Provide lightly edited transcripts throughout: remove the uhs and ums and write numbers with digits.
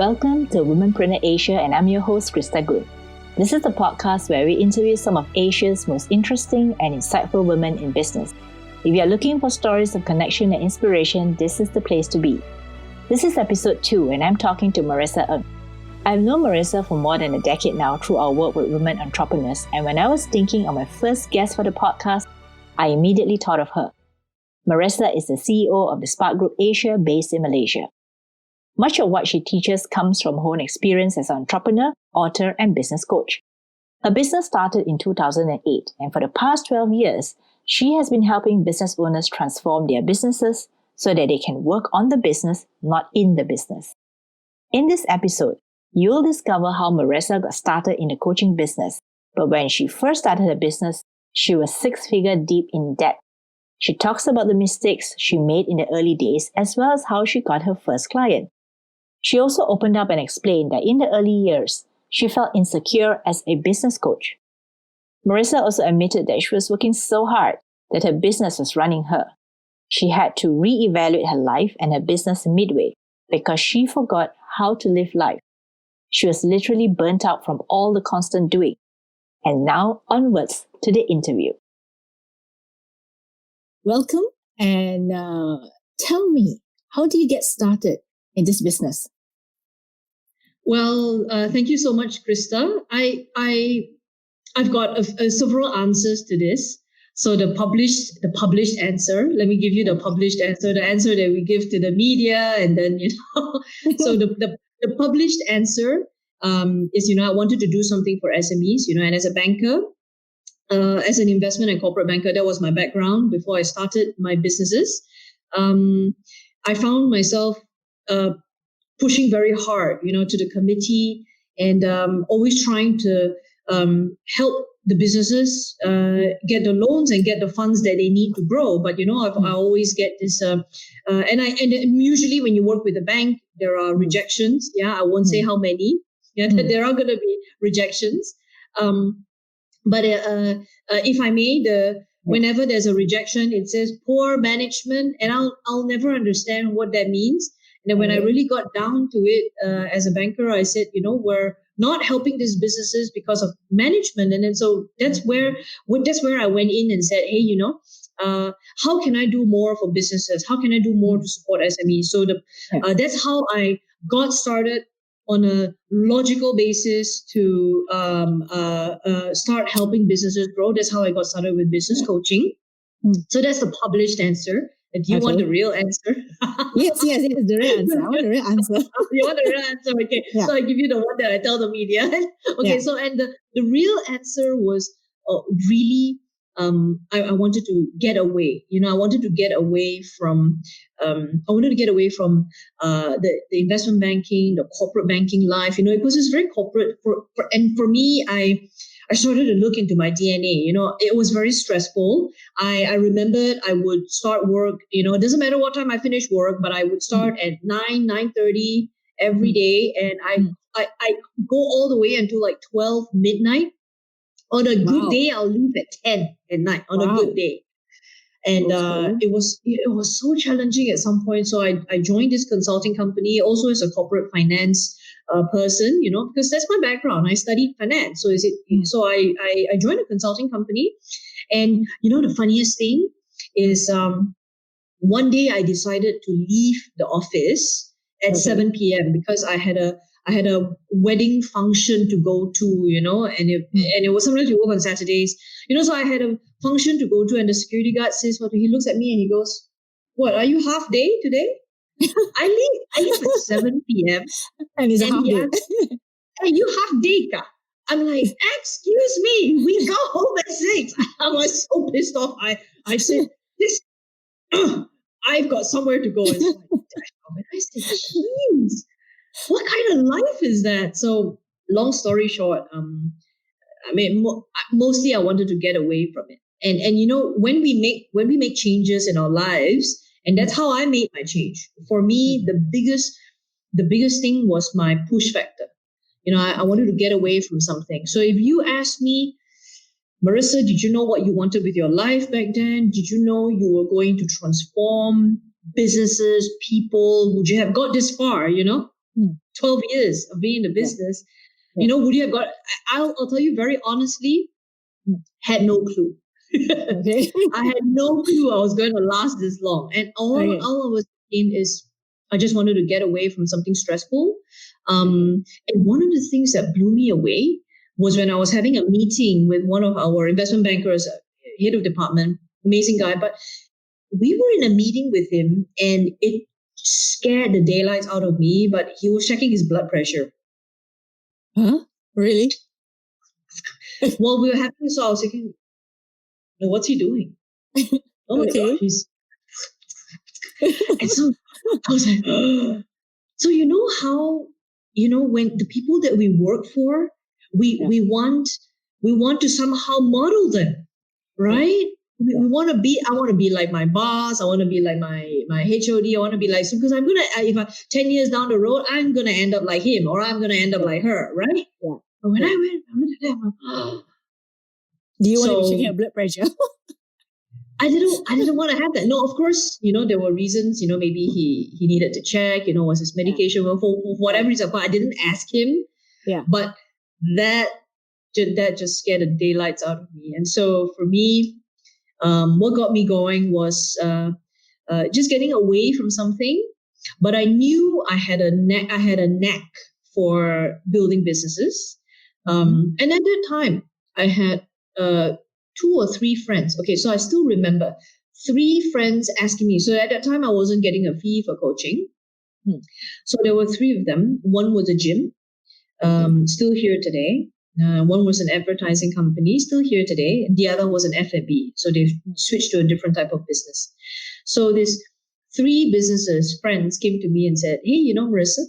Welcome to Womenpreneur Asia, and I'm your host, Krista Goon. This is the podcast where we interview some of Asia's most interesting and insightful women in business. If you are looking for stories of connection and inspiration, this is the place to be. This is episode 2, and I'm talking to Maresa Ng. I've known Maresa for more than a decade now through our work with women entrepreneurs, and when I was thinking of my first guest for the podcast, I immediately thought of her. Maresa is the CEO of the Spark Group Asia based in Malaysia. Much of what she teaches comes from her own experience as an entrepreneur, author, and business coach. Her business started in 2008, and for the past 12 years, she has been helping business owners transform their businesses so that they can work on the business, not in the business. In this episode, you'll discover how Maresa got started in the coaching business, but when she first started her business, she was 6-figure deep in debt. She talks about the mistakes she made in the early days as well as how she got her first client. She also opened up and explained that in the early years, she felt insecure as a business coach. Maresa also admitted that she was working so hard that her business was running her. She had to reevaluate her life and her business midway because she forgot how to live life. She was literally burnt out from all the constant doing. And now onwards to the interview. Welcome, and tell me, how do you get started in this business? Well, thank you so much, Krista. I've got several answers to this. So the published answer. Let me give you the published answer, the answer that we give to the media, and then So the published answer is I wanted to do something for SMEs, and as a banker, as an investment and corporate banker, that was my background before I started my businesses. I found myself pushing very hard, to the committee, and always trying to help the businesses get the loans and get the funds that they need to grow. But I always get this, and usually when you work with a bank, there are rejections. Yeah, I won't say how many. Yeah, there are going to be rejections. But if I may, whenever there's a rejection, it says poor management, and I'll never understand what that means. And then when I really got down to it as a banker, I said, we're not helping these businesses because of management. And then so that's where I went in and said, hey, how can I do more for businesses? How can I do more to support SMEs? So that's how I got started on a logical basis to start helping businesses grow. That's how I got started with business coaching. So that's the published answer. Do you want the real answer? Yes, the real answer. I want the real answer. You want the real answer? Okay. Yeah. So I give you the one that I tell the media. Okay. Yeah. So, and the real answer was really, I wanted to get away. I wanted to get away from, the investment banking, the corporate banking life, because it's very corporate. And for me, I started to look into my DNA. It was very stressful. I remembered I would start work, it doesn't matter what time I finish work, but I would start at 9:30 every day. And I go all the way until like 12 midnight. On a good day, I'll leave at 10 at night on a good day. And it was so challenging at some point. So I joined this consulting company also as a corporate finance person, because that's my background. I studied finance. So I joined a consulting company. And, the funniest thing is one day I decided to leave the office at 7 p.m. because I had a wedding function to go to, and it was sometimes we work on Saturdays, so I had a function to go to, and the security guard says, he looks at me and he goes, "What, are you half day today?" I leave at 7 p.m. And he's half day. Hey, you half day ka? I'm like, excuse me, we go home at 6. I was so pissed off. I said, I've got somewhere to go. And I said, jeez, what kind of life is that? So long story short, mostly I wanted to get away from it. And when we make changes in our lives, and that's how I made my change. For me, the biggest thing was my push factor. I wanted to get away from something. So if you ask me, Maresa, did you know what you wanted with your life back then? Did you know you were going to transform businesses, people? Would you have got this far? 12 years of being in the business. You know, would you have got, I'll tell you very honestly, had no clue. Okay. I had no clue I was going to last this long. And all I was thinking is, I just wanted to get away from something stressful. And one of the things that blew me away was when I was having a meeting with one of our investment bankers, head of department, amazing guy. But we were in a meeting with him and it scared the daylights out of me, but he was checking his blood pressure. Huh? Really? While we were having this, so I was thinking, what's he doing? Oh my God, he's... And so I was like, so you know how, when the people that we work for, we want to somehow model them, right? We want to be, I want to be like my boss. I want to be like my HOD. I want to be like, because I'm going to, if 10 years down the road, I'm going to end up like him or I'm going to end up like her, right? Yeah. But when I looked at them, do you want to be checking your blood pressure? I didn't want to have that. No, of course, there were reasons, maybe he needed to check, was his medication, for whatever reason. But I didn't ask him. Yeah. But that just scared the daylights out of me. And so for me, what got me going was just getting away from something. But I knew I had a knack for building businesses. And at that time, I had 2 or 3 friends. Okay, so I still remember 3 friends asking me. So at that time, I wasn't getting a fee for coaching. So there were 3 of them. One was a gym, still here today. One was an advertising company, still here today. The other was an F&B. So they've switched to a different type of business. So these 3 businesses, friends, came to me and said, "Hey, Maresa,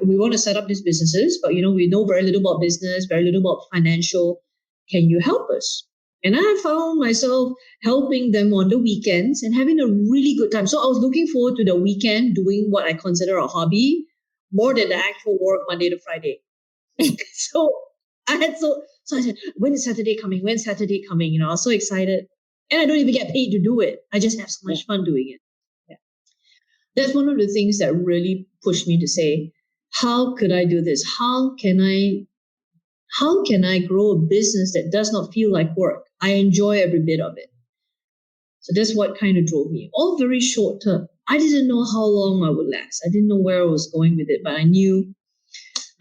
we want to set up these businesses, but we know very little about business, very little about financial. Can you help us?" And I found myself helping them on the weekends and having a really good time. So I was looking forward to the weekend doing what I consider a hobby more than the actual work Monday to Friday. So I said, when is Saturday coming? When's Saturday coming? I was so excited. And I don't even get paid to do it. I just have so much fun doing it. Yeah. That's one of the things that really pushed me to say, how could I do this? How can I grow a business that does not feel like work? I enjoy every bit of it. So that's what kind of drove me. All very short term. I didn't know how long I would last. I didn't know where I was going with it, but I knew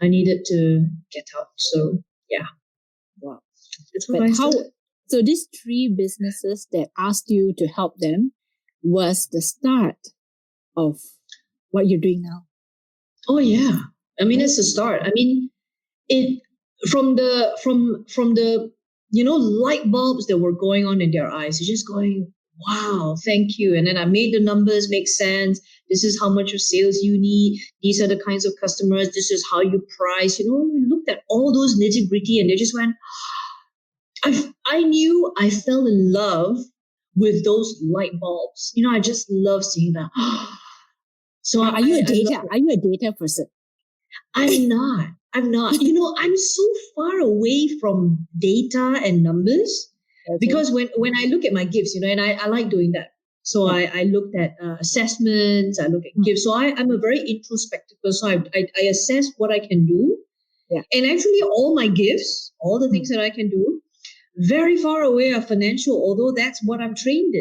I needed to get out. So yeah. Wow. That's what I started. So these 3 businesses that asked you to help them was the start of what you're doing now. Oh yeah. I mean, it's the start. I mean, it from the light bulbs that were going on in their eyes. It's just going, wow, thank you. And then I made the numbers make sense. This is how much of sales you need. These are the kinds of customers. This is how you price. We looked at all those nitty-gritty and they just went, I knew I fell in love with those light bulbs. I just love seeing that. So are you a data person? I'm not. I'm so far away from data and numbers because when I look at my gifts, and I like doing that. So I looked at assessments, I look at gifts. So I'm a very introspective person. So I assess what I can do. Yeah. And actually all my gifts, all the things that I can do, very far away are financial, although that's what I'm trained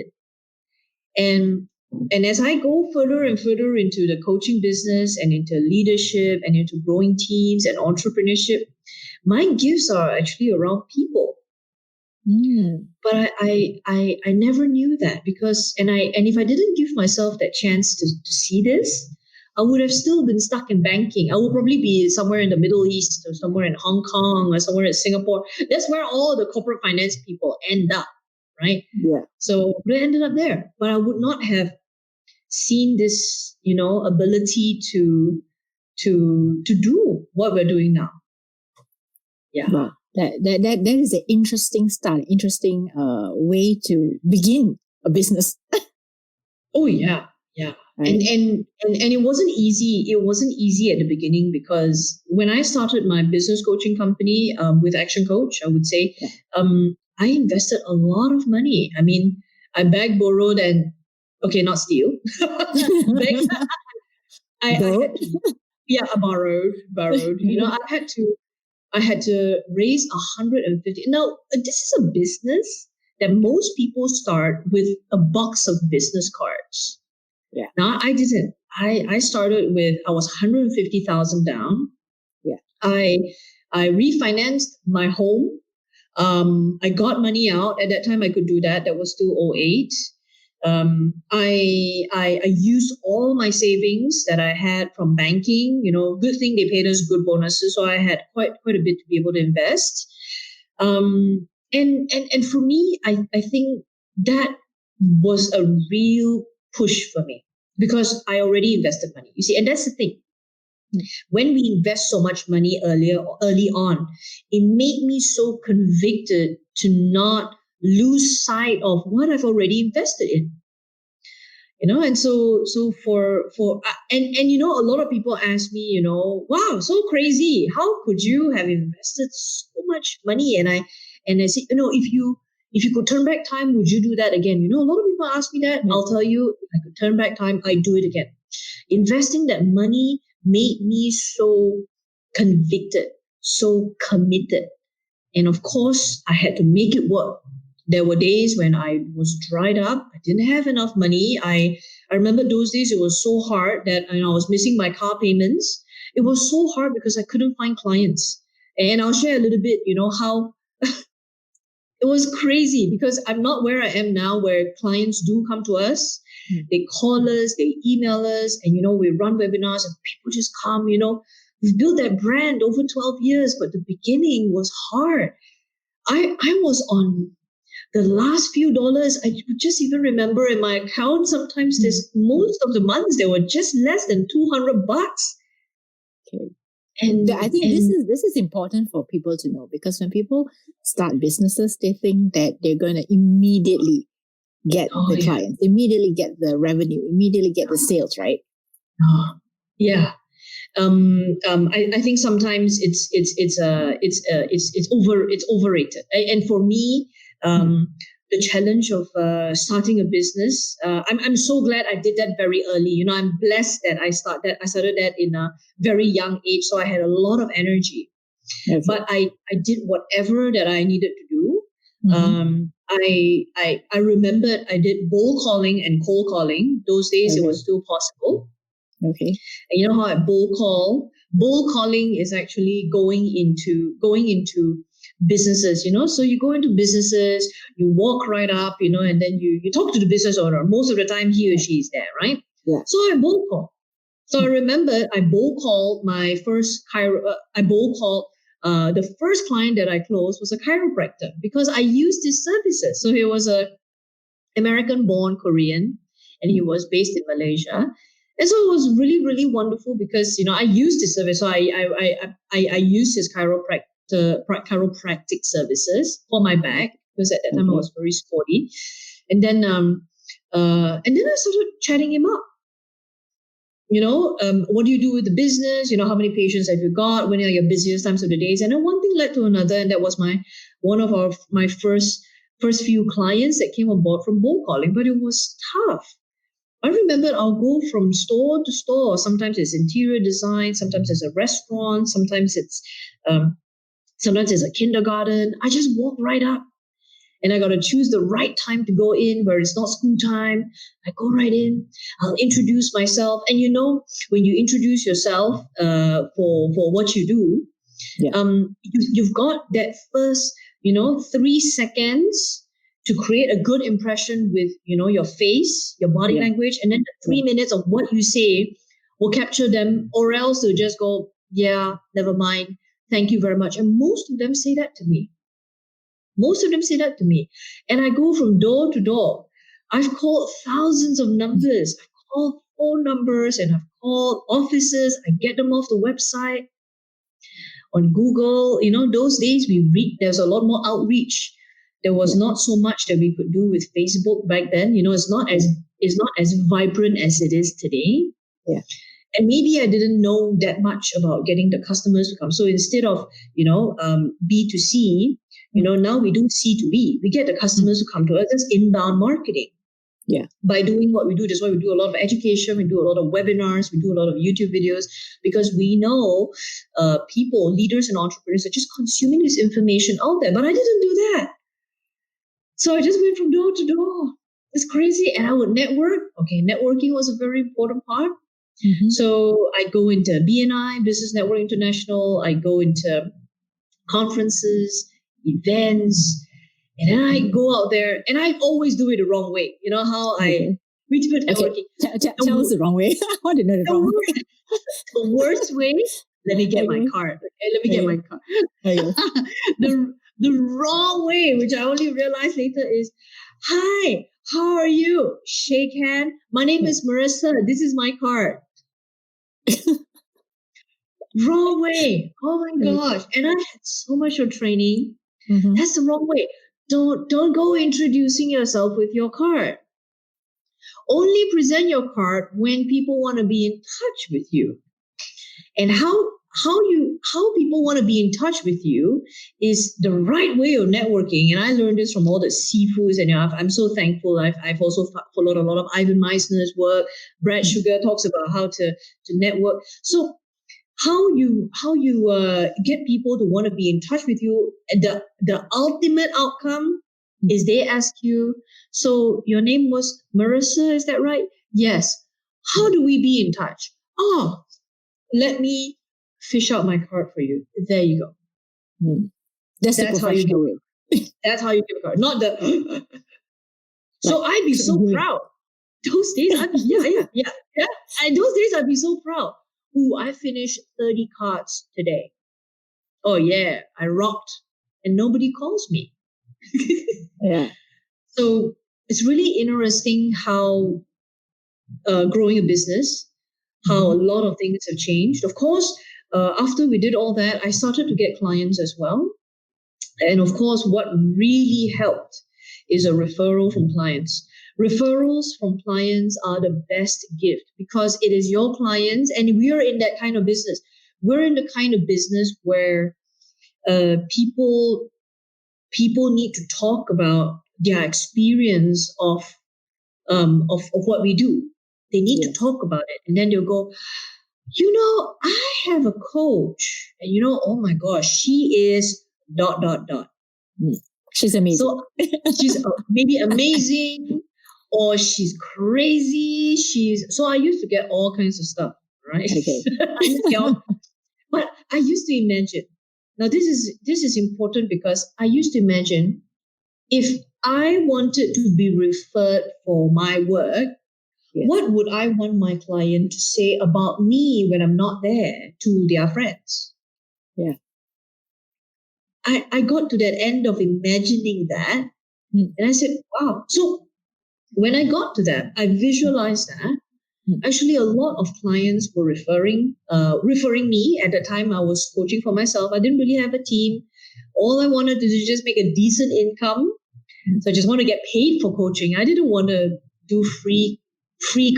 in. And as I go further and further into the coaching business and into leadership and into growing teams and entrepreneurship, my gifts are actually around people. But I never knew that because if I didn't give myself that chance to see this, I would have still been stuck in banking. I would probably be somewhere in the Middle East or somewhere in Hong Kong or somewhere in Singapore. That's where all the corporate finance people end up, right? Yeah. So I ended up there, but I would not have seen this, ability to do what we're doing now. Yeah. Wow. That is an interesting start, interesting way to begin a business. Oh yeah. Yeah. Right. And it wasn't easy. It wasn't easy at the beginning because when I started my business coaching company with Action Coach, I would say, I invested a lot of money. I mean, I begged, borrowed, and not steal. I had to, I borrowed. I had to raise 150. Now, this is a business that most people start with a box of business cards. Yeah. Now, I didn't. I started with, I was 150,000 down. Yeah. I refinanced my home. I got money out. At that time, I could do that. That was still 2008. I used all my savings that I had from banking. Good thing they paid us good bonuses, so I had quite a bit to be able to invest. And for me, I think that was a real push for me because I already invested money. You see, and that's the thing. When we invest so much money early on, it made me so convicted to not lose sight of what I've already invested in. And so for a lot of people ask me, wow, so crazy. How could you have invested so much money? And I say, if you could turn back time, would you do that again? A lot of people ask me that. I'll tell you, if I could turn back time, I'd do it again. Investing that money made me so convicted, so committed. And of course, I had to make it work. There were days when I was dried up. I didn't have enough money. I remember those days it was so hard that I was missing my car payments. It was so hard because I couldn't find clients. And I'll share a little bit, how it was crazy because I'm not where I am now where clients do come to us. They call us, they email us, and, we run webinars and people just come, we've built that brand over 12 years, but the beginning was hard. I was on the last few dollars. I just even remember in my account, sometimes there's most of the months, there were just less than $200. Okay. And I think this is important for people to know, because when people start businesses, they think that they're going to immediately get the clients, immediately get the revenue, immediately get the sales, right? Yeah. I think sometimes it's overrated. And for me, the challenge of starting a business, I'm so glad I did that very early. I'm blessed that I started that in a very young age, so I had a lot of energy. Okay. But I did whatever that I needed to do. I remembered I did bold calling and cold calling. Those days it was still possible. Okay. And you know how at bold calling is actually going into businesses, so you go into businesses, you walk right up, and then you talk to the business owner. Most of the time he or she is there, right? Yeah. So I bold call. So I remember I bold called my first the first client that I closed was a chiropractor because I used his services. So he was a American-born Korean, and he was based in Malaysia. And so it was really, really wonderful because, I used his service. So I used his chiropractic services for my back because at that time I was very sporty. And then I started chatting him up. What do you do with the business? How many patients have you got? When are your busiest times of the days? And then one thing led to another, and that was one of my first few clients that came on board from bold calling. But it was tough. I remember I'll go from store to store. Sometimes it's interior design, sometimes it's a restaurant, sometimes it's a kindergarten. I just walk right up. And I got to choose the right time to go in where it's not school time. I go right in. I'll introduce myself. And when you introduce yourself for what you do, you've got that first, 3 seconds to create a good impression with, your face, your body language. And then the 3 minutes of what you say will capture them, or else they'll just go, yeah, never mind. Thank you very much. And most of them say that to me. And I go from door to door. I've called thousands of numbers. I've called phone numbers and I've called offices. I get them off the website. On Google, those days there's a lot more outreach. There was not so much that we could do with Facebook back then. It's not as vibrant as it is today. Yeah. And maybe I didn't know that much about getting the customers to come. So instead of, B2C, now we do C2B. We get the customers to come to us. It's inbound marketing. by doing what we do. That's why we do a lot of education, we do a lot of webinars, we do a lot of YouTube videos, because we know people, leaders and entrepreneurs are just consuming this information out there. But I didn't do that. So I just went from door to door. It's crazy. And I would network. Okay, networking was a very important part. Mm-hmm. So I go into BNI, Business Network International. I go into conferences, events, and then I go out there, and I always do it the wrong way. You know how we do networking. Tell us the wrong way. I want to know the wrong way. The worst way, let me get my card. Okay, let me get my card. Okay. The wrong way, which I only realized later, is, hi, how are you? Shake hand. My name is Maresa. This is my card. Wrong way. Oh my gosh. And I had so much of training. Mm-hmm. That's the wrong way. Don't go introducing yourself with your card. Only present your card when people want to be in touch with you. And how people want to be in touch with you is the right way of networking. And I learned this from all the seafoods, and I'm so thankful. I've also followed a lot of Ivan Meisner's work. Brad Sugar talks about how to network. So how you get people to want to be in touch with you. The ultimate outcome is they ask you, so your name was Maresa, is that right? Yes. How do we be in touch? Oh, let me fish out my card for you. There you go. That's how you do it. That's how you give a card. Not the so I'd be so proud. Those days I'd be yeah. And those days I'd be so proud. Ooh, I finished 30 cards today. Oh yeah, I rocked. And nobody calls me. Yeah. So it's really interesting how growing a business, how a lot of things have changed. Of course, after we did all that, I started to get clients as well. And of course, what really helped is a referral from clients. Referrals from clients are the best gift because it is your clients, and we are in that kind of business. We're in the kind of business where people need to talk about their experience of what we do. They need to talk about it, and then they'll go, I have a coach, and oh my gosh, she is ... She's amazing. So she's maybe amazing, or she's crazy. So I used to get all kinds of stuff, right? Okay. But I used to imagine. Now this is important because I used to imagine if I wanted to be referred for my work, what would I want my client to say about me when I'm not there to their friends? Yeah. I got to that end of imagining that, and I said, wow. So when I got to that, I visualized that. Actually, a lot of clients were referring me. At the time, I was coaching for myself. I didn't really have a team. All I wanted to do is just make a decent income. So I just want to get paid for coaching. I didn't want to do free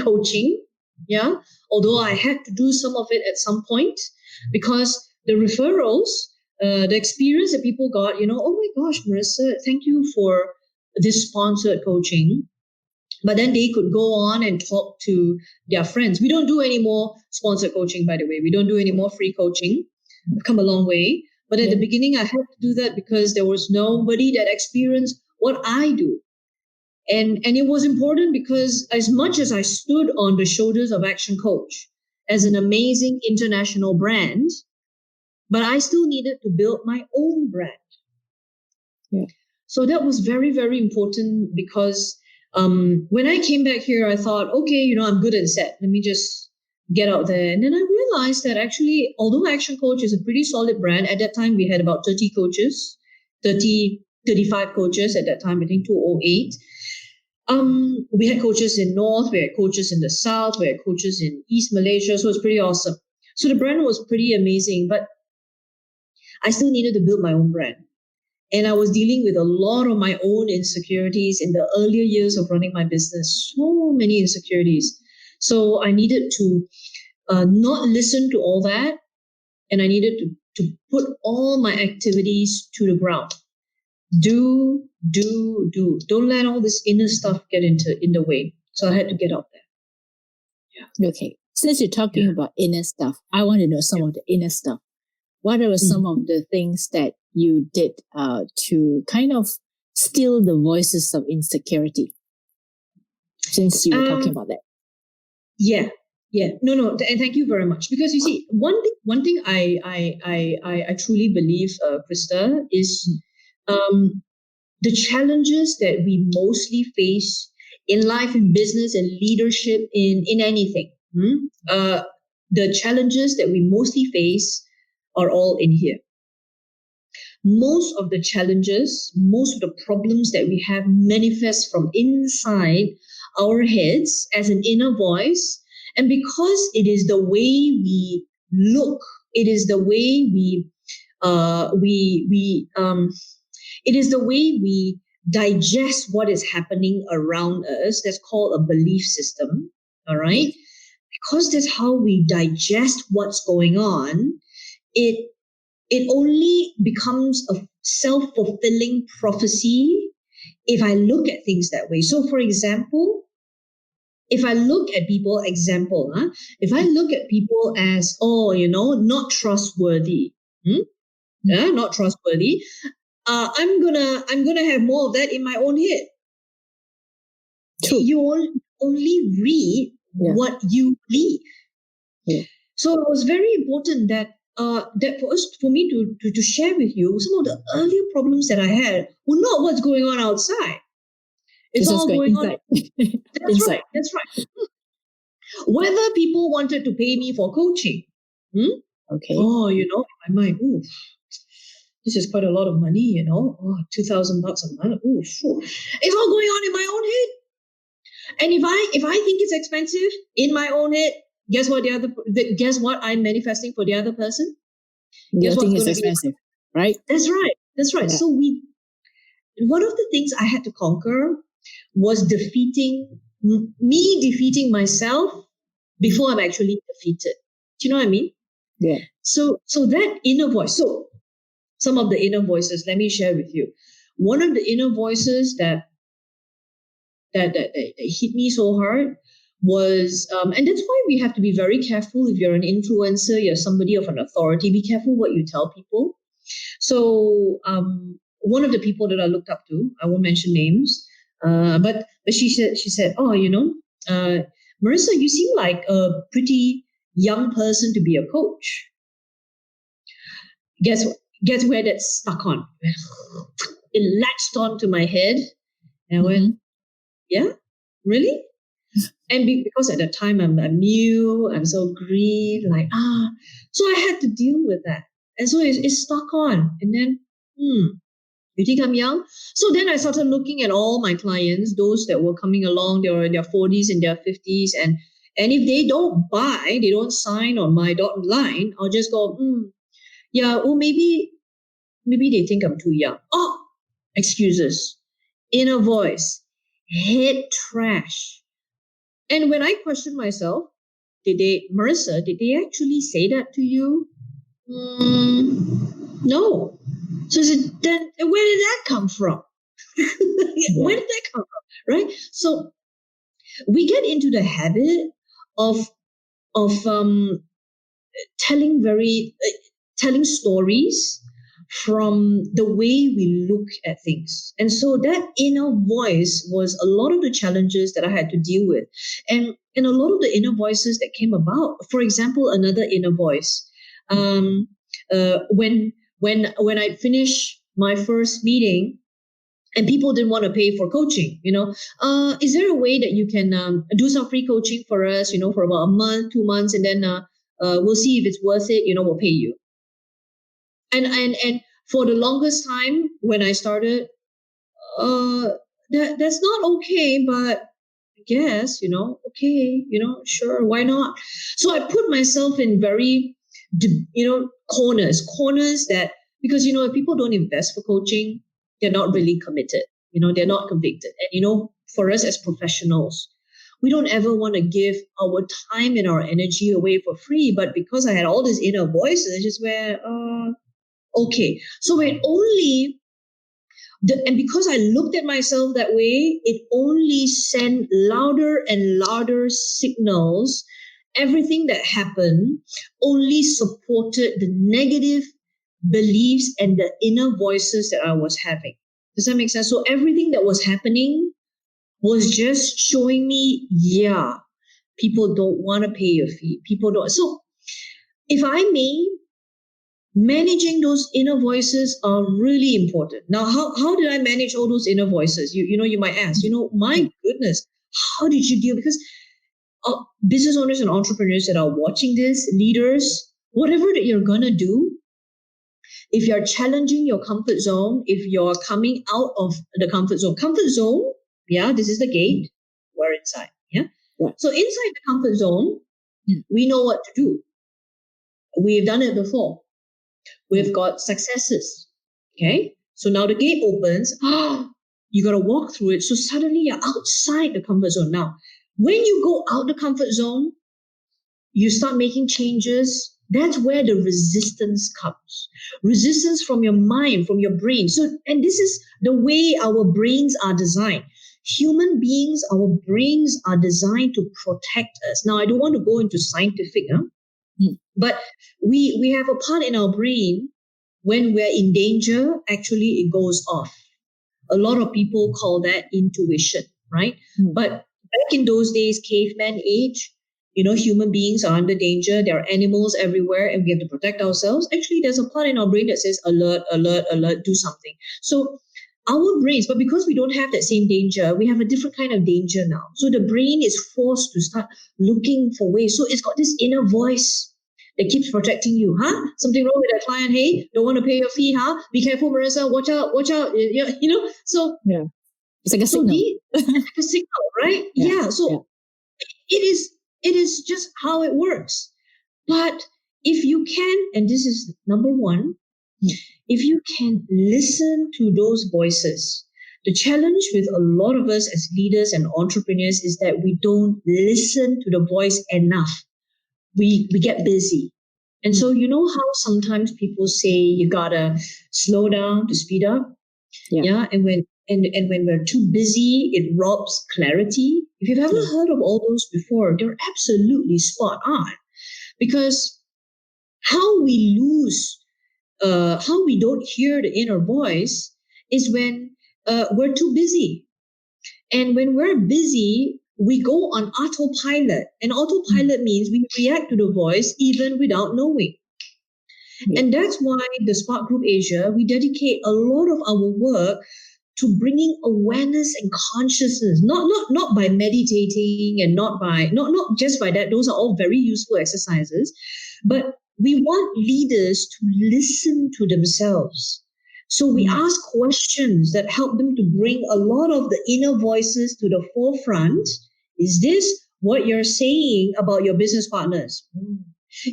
coaching. Yeah. Although I had to do some of it at some point because the referrals, the experience that people got, oh my gosh, Maresa, thank you for this sponsored coaching. But then they could go on and talk to their friends. We don't do any more sponsored coaching, by the way. We don't do any more free coaching. We've come a long way. But at the beginning, I had to do that because there was nobody that experienced what I do. And it was important because as much as I stood on the shoulders of Action Coach as an amazing international brand, but I still needed to build my own brand. Yeah. So that was very, very important because when I came back here, I thought, okay, I'm good and set. Let me just get out there. And then I realized that actually, although Action Coach is a pretty solid brand, at that time we had about 30 coaches, 35 coaches at that time, I think 2008. We had coaches in North, we had coaches in the South, we had coaches in East Malaysia. So it was pretty awesome. So the brand was pretty amazing, but I still needed to build my own brand. And I was dealing with a lot of my own insecurities in the earlier years of running my business. So many insecurities. So I needed to not listen to all that. And I needed to put all my activities to the ground. Do. Don't let all this inner stuff get in the way. So I had to get out there. Yeah. Okay. Since you're talking about inner stuff, I want to know some of the inner stuff. What are some of the things that you did to kind of still the voices of insecurity? Since you were talking about that. Yeah. No. And thank you very much. Because you see, one thing I truly believe, Krista, is the challenges that we mostly face in life, in business, and leadership, in anything. The challenges that we mostly face are all in here. Most of the challenges, most of the problems that we have manifest from inside our heads as an inner voice. And because it is the way we look, it is the way it is the way we digest what is happening around us. That's called a belief system. All right. Because that's how we digest what's going on, it only becomes a self-fulfilling prophecy if I look at things that way. So, for example, if I look at people, if I look at people as, not trustworthy, not trustworthy, I'm gonna have more of that in my own head. True. You only read what you believe. Yeah. So it was very important that for me to share with you some of the earlier problems that I had were not what's going on outside. It's all going on. That's right. That's right. Whether people wanted to pay me for coaching. Okay. Oh, in my mind, this is quite a lot of money, $2,000 a month. It's all going on in my own head. And if I think it's expensive in my own head, guess what I'm manifesting for the other person? You think it's expensive, right? That's right. Yeah. So one of the things I had to conquer was defeating myself before I'm actually defeated. Do you know what I mean? Yeah. So that inner voice. So some of the inner voices, let me share with you. One of the inner voices that hit me so hard was, and that's why we have to be very careful. If you're an influencer, you're somebody of an authority, be careful what you tell people. So one of the people that I looked up to, I won't mention names, but she said, Maresa, you seem like a pretty young person to be a coach. Guess where that stuck on? It latched onto my head, and I went, yeah, really? And because at the time I'm new, I'm so green, so I had to deal with that. And so it stuck on. And then, you think I'm young? So then I started looking at all my clients, those that were coming along, they were in their 40s and their 50s. And if they don't buy, they don't sign on my dotted line, I'll just go, maybe they think I'm too young. Oh, excuses. Inner voice. Head trash. And when I questioned myself, Maresa, did they actually say that to you? No. So I said, then where did that come from? Where did that come from? Right? So we get into the habit of telling stories from the way we look at things. And so that inner voice was a lot of the challenges that I had to deal with. And a lot of the inner voices that came about, for example, another inner voice, when I finished my first meeting and people didn't want to pay for coaching, is there a way that you can do some free coaching for us, for about a month, 2 months, and then we'll see if it's worth it, we'll pay you. And for the longest time when I started, that's not okay, but I guess, okay, sure, why not? So I put myself in very, corners that, because, if people don't invest for coaching, they're not really committed, they're not convicted. And, for us as professionals, we don't ever want to give our time and our energy away for free. But because I had all these inner voices, just where, okay. So it only And because I looked at myself that way, it only sent louder and louder signals. Everything that happened only supported the negative beliefs and the inner voices that I was having. Does that make sense? So everything that was happening was just showing me, yeah, people don't want to pay your fee. People don't. So if I may, managing those inner voices are really important. Now, how did I manage all those inner voices? You might ask, my goodness, how did you deal? Because business owners and entrepreneurs that are watching this, leaders, whatever that you're going to do, if you're challenging your comfort zone, if you're coming out of the comfort zone, yeah, this is the gate, we're inside. Yeah. So inside the comfort zone, we know what to do. We've done it before. We've got successes. Okay. So now the gate opens. You got to walk through it. So suddenly you're outside the comfort zone. Now, when you go out the comfort zone, you start making changes. That's where the resistance comes. Resistance from your mind, from your brain. And this is the way our brains are designed. Human beings, our brains are designed to protect us. Now, I don't want to go into scientific, but we have a part in our brain when we're in danger, actually it goes off. A lot of people call that intuition, right? But back in those days, caveman age, human beings are under danger. There are animals everywhere and we have to protect ourselves. Actually, there's a part in our brain that says alert, alert, alert, do something. So our brains, but because we don't have that same danger, we have a different kind of danger now. So the brain is forced to start looking for ways. So it's got this inner voice that keeps protecting you. Something wrong with that client? Hey, don't want to pay your fee? Be careful, Maresa. Watch out. So yeah, it's like a signal. It's like a signal, right? Yeah. So it is just how it works. But if you can, and this is number one, if you can listen to those voices, the challenge with a lot of us as leaders and entrepreneurs is that we don't listen to the voice enough. We get busy. And so you know how sometimes people say you gotta slow down to speed up? Yeah. And when we're too busy, it robs clarity. If you've ever heard of all those before, they're absolutely spot on. Because how we lose, how we don't hear the inner voice is when we're too busy. And when we're busy, we go on autopilot. And autopilot means we react to the voice even without knowing. And that's why the Spark Group Asia, we dedicate a lot of our work to bringing awareness and consciousness, not by meditating and not just by that. Those are all very useful exercises. But we want leaders to listen to themselves. So we ask questions that help them to bring a lot of the inner voices to the forefront. Is this what you're saying about your business partners?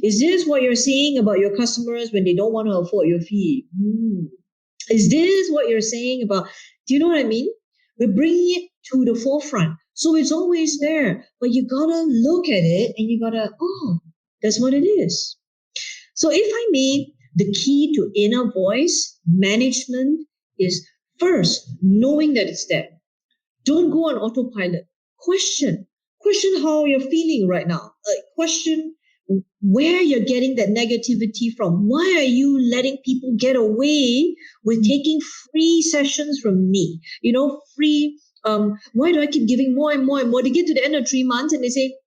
Is this what you're saying about your customers when they don't want to afford your fee? Is this what you're saying about, do you know what I mean? We're bringing it to the forefront. So it's always there, but you gotta look at it and you gotta, that's what it is. So if I may, the key to inner voice management is first, knowing that it's there. Don't go on autopilot. Question how you're feeling right now. Question where you're getting that negativity from. Why are you letting people get away with taking free sessions from me? Free, why do I keep giving more and more and more? They get to the end of 3 months and they say,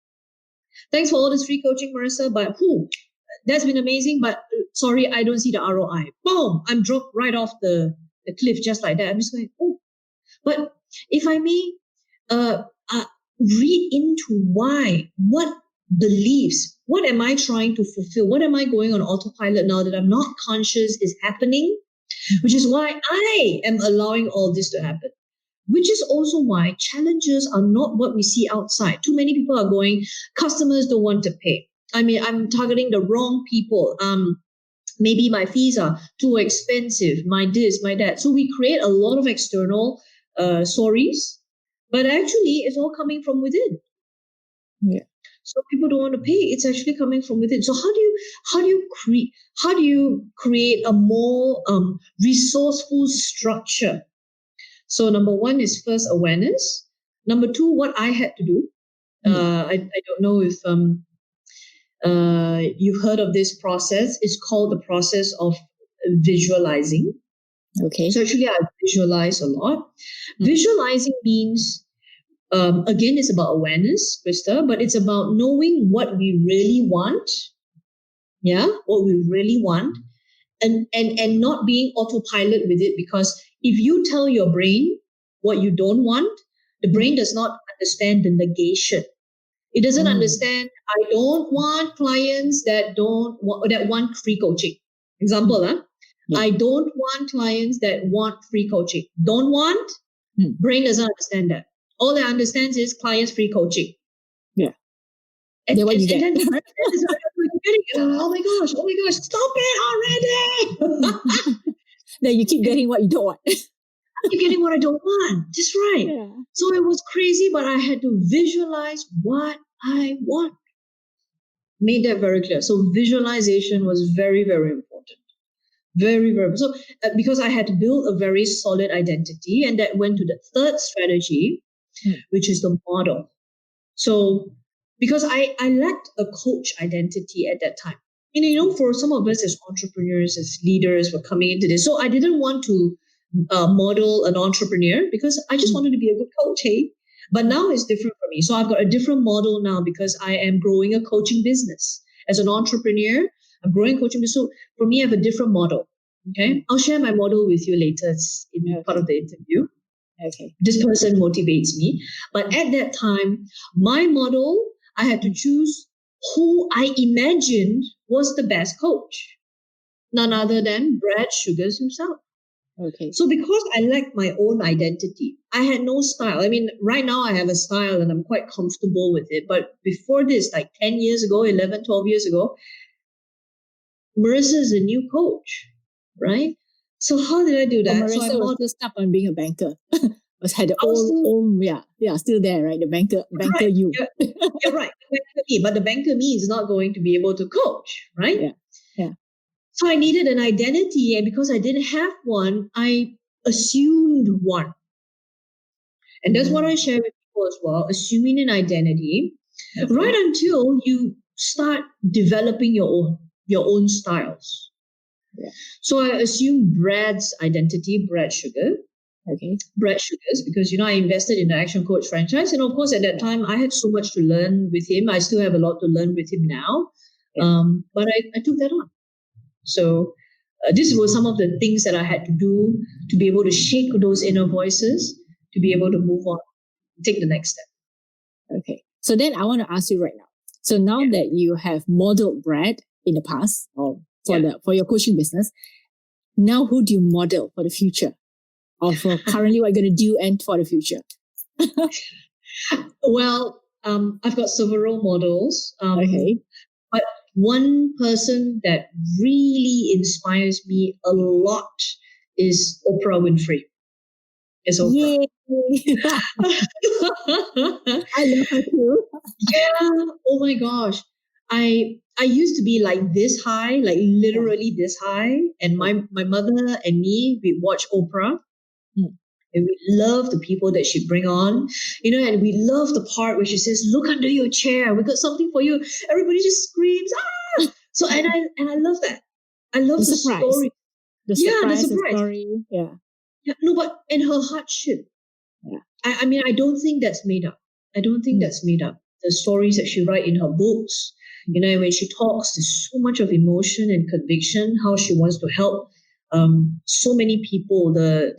thanks for all this free coaching, Maresa, but that's been amazing, but sorry, I don't see the ROI. Boom, I'm dropped right off the cliff just like that. I'm just going, But if I may read into why, what beliefs, what am I trying to fulfill? What am I going on autopilot now that I'm not conscious is happening? Which is why I am allowing all this to happen. Which is also why challenges are not what we see outside. Too many people are going, customers don't want to pay. I mean, I'm targeting the wrong people. Maybe my fees are too expensive, my this, my that. So we create a lot of external stories, but actually it's all coming from within. Yeah. So people don't want to pay. It's actually coming from within. So how do you create a more resourceful structure So number one is first awareness. Number two, what I had to do. I don't know if you've heard of this process. It's called the process of visualizing. Okay. So actually, I visualize a lot. Visualizing means, again, it's about awareness, Krista, but it's about knowing what we really want. Yeah, what we really want, and not being autopilot with it. Because if you tell your brain what you don't want, the brain does not understand the negation. It doesn't understand. I don't want clients that want free coaching. Example, I don't want clients that want free coaching. Don't want. Brain doesn't understand that. All it understands is clients free coaching. Yeah. And, then what you get? And then oh my gosh, stop it already. Then you keep getting what you don't want. You're getting what I don't want. That's right. Yeah. So it was crazy, but I had to visualize what I want. Made that very clear. So visualization was very, very important. Very, very. So because I had to build a very solid identity, and that went to the third strategy, which is the model. So because I lacked a coach identity at that time. And, for some of us as entrepreneurs, as leaders, we're coming into this. So I didn't want to model an entrepreneur because I just wanted to be a good coach, hey? But now it's different for me. So I've got a different model now because I am growing a coaching business. As an entrepreneur, I'm growing coaching business. So for me, I have a different model. Okay. I'll share my model with you later. It's in part of the interview. Okay. This person motivates me. But at that time, my model, I had to choose who I imagined was the best coach. None other than Brad Sugars himself. Okay. So because I lacked my own identity, I had no style. I mean, right now I have a style and I'm quite comfortable with it. But before this, like 10 years ago, 11, 12 years ago, Maresa is a new coach, right? So how did I do that? Maresa was still stuck on being a banker. Had the still there, right? The banker right. you. You're right. The banker me, but the banker me is not going to be able to coach, right? Yeah. So I needed an identity, and because I didn't have one, I assumed one. And that's what I share with people as well, assuming an identity, right until you start developing your own styles. Yeah. So I assumed Brad's identity, Brad Sugar. Okay. Brad Sugars, because I invested in the Action Coach franchise, and of course at that time I had so much to learn with him. I still have a lot to learn with him now, but I took that on. So this was some of the things that I had to do to be able to shake those inner voices, to be able to move on, take the next step. Okay. So then I want to ask you right now. So now that you have modeled Brad in the past, or for your coaching business, now who do you model for the future? Or for currently what you're going to do and for the future? Well, I've got several models. Okay. But one person that really inspires me a lot is Oprah Winfrey. Is Oprah. Yay! I love her too. Yeah. Oh my gosh. I used to be like this high, like literally this high. And my mother and me, we watch Oprah. And we love the people that she bring on, and we love the part where she says, "Look under your chair. We got something for you." Everybody just screams, "Ah!" So, and I love that. I love the story. The surprise. Story. Yeah. No, but and her hardship. Yeah. I mean, I don't think that's made up. That's made up. The stories that she writes in her books, when she talks, there's so much of emotion and conviction, how she wants to help so many people, the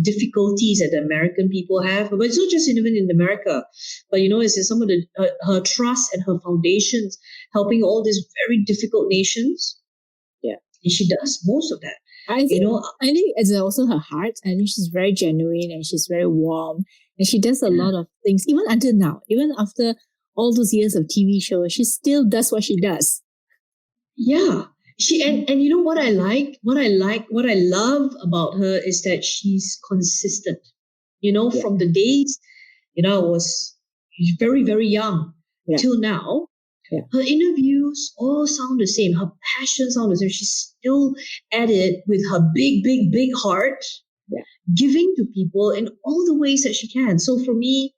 difficulties that the American people have, but it's not just even in America, but it's some of her trust and her foundations helping all these very difficult nations. Yeah, and she does most of that. I think it's also her heart. I think she's very genuine and she's very warm, and she does a lot of things even until now, even after all those years of TV shows. She still does what she does. Yeah. She and what I love about her is that she's consistent. From the days, I was very, very young till now. Yeah. Her interviews all sound the same. Her passion sounds the same. She's still at it with her big, big, big heart. giving to people in all the ways that she can. So for me,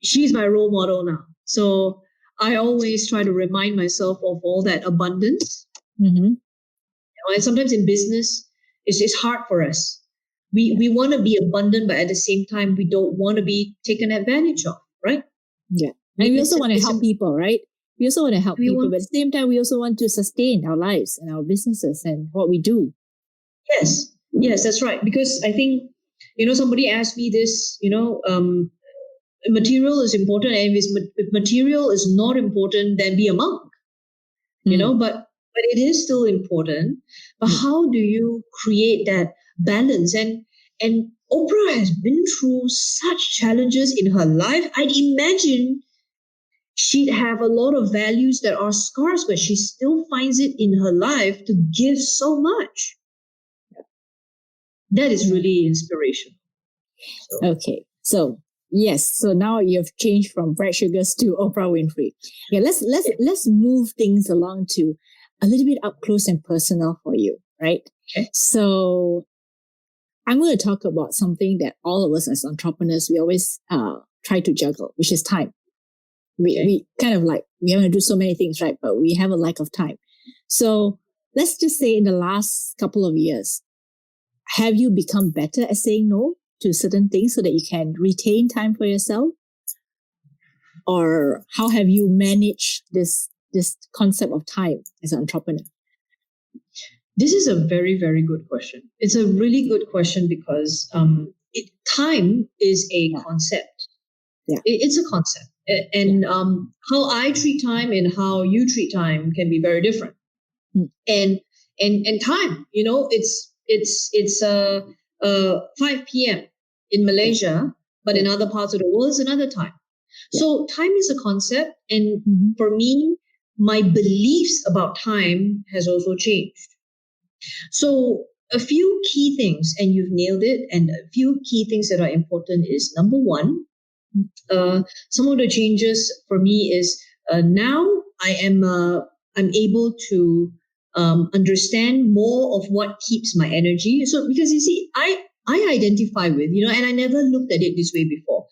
she's my role model now. So I always try to remind myself of all that abundance. Mm-hmm. And sometimes in business, it's hard for us. We want to be abundant, but at the same time, we don't want to be taken advantage of, right? Yeah. And we also want to help people, right? We also want to help people, but at the same time, we also want to sustain our lives and our businesses and what we do. Yes, that's right. Because I think, somebody asked me this, material is important, and if material is not important, then be a monk, but it is still important. But how do you create that balance? And Oprah has been through such challenges in her life. I'd imagine she'd have a lot of values that are scarce, but she still finds it in her life to give so much. That is really inspirational. Okay. So yes. So now you've changed from Brad Sugars to Oprah Winfrey. Yeah. Let's move things along to a little bit up close and personal for you, right? Okay. So I'm going to talk about something that all of us as entrepreneurs, we always try to juggle, which is time. We kind of like, we want to do so many things, right? But we have a lack of time. So let's just say in the last couple of years, have you become better at saying no to certain things so that you can retain time for yourself? Or how have you managed this concept of time as an entrepreneur? This is a very, very good question. It's a really good question because time is a concept. Yeah. It's a concept. And how I treat time and how you treat time can be very different. And time, it's 5 p.m. in Malaysia, but in other parts of the world, it's another time. Yeah. So time is a concept. And for me, my beliefs about time has also changed. So a few key things, and you've nailed it, and a few key things that are important is, number one, some of the changes for me is now I'm able to understand more of what keeps my energy. So because you see, I identify with, and I never looked at it this way before.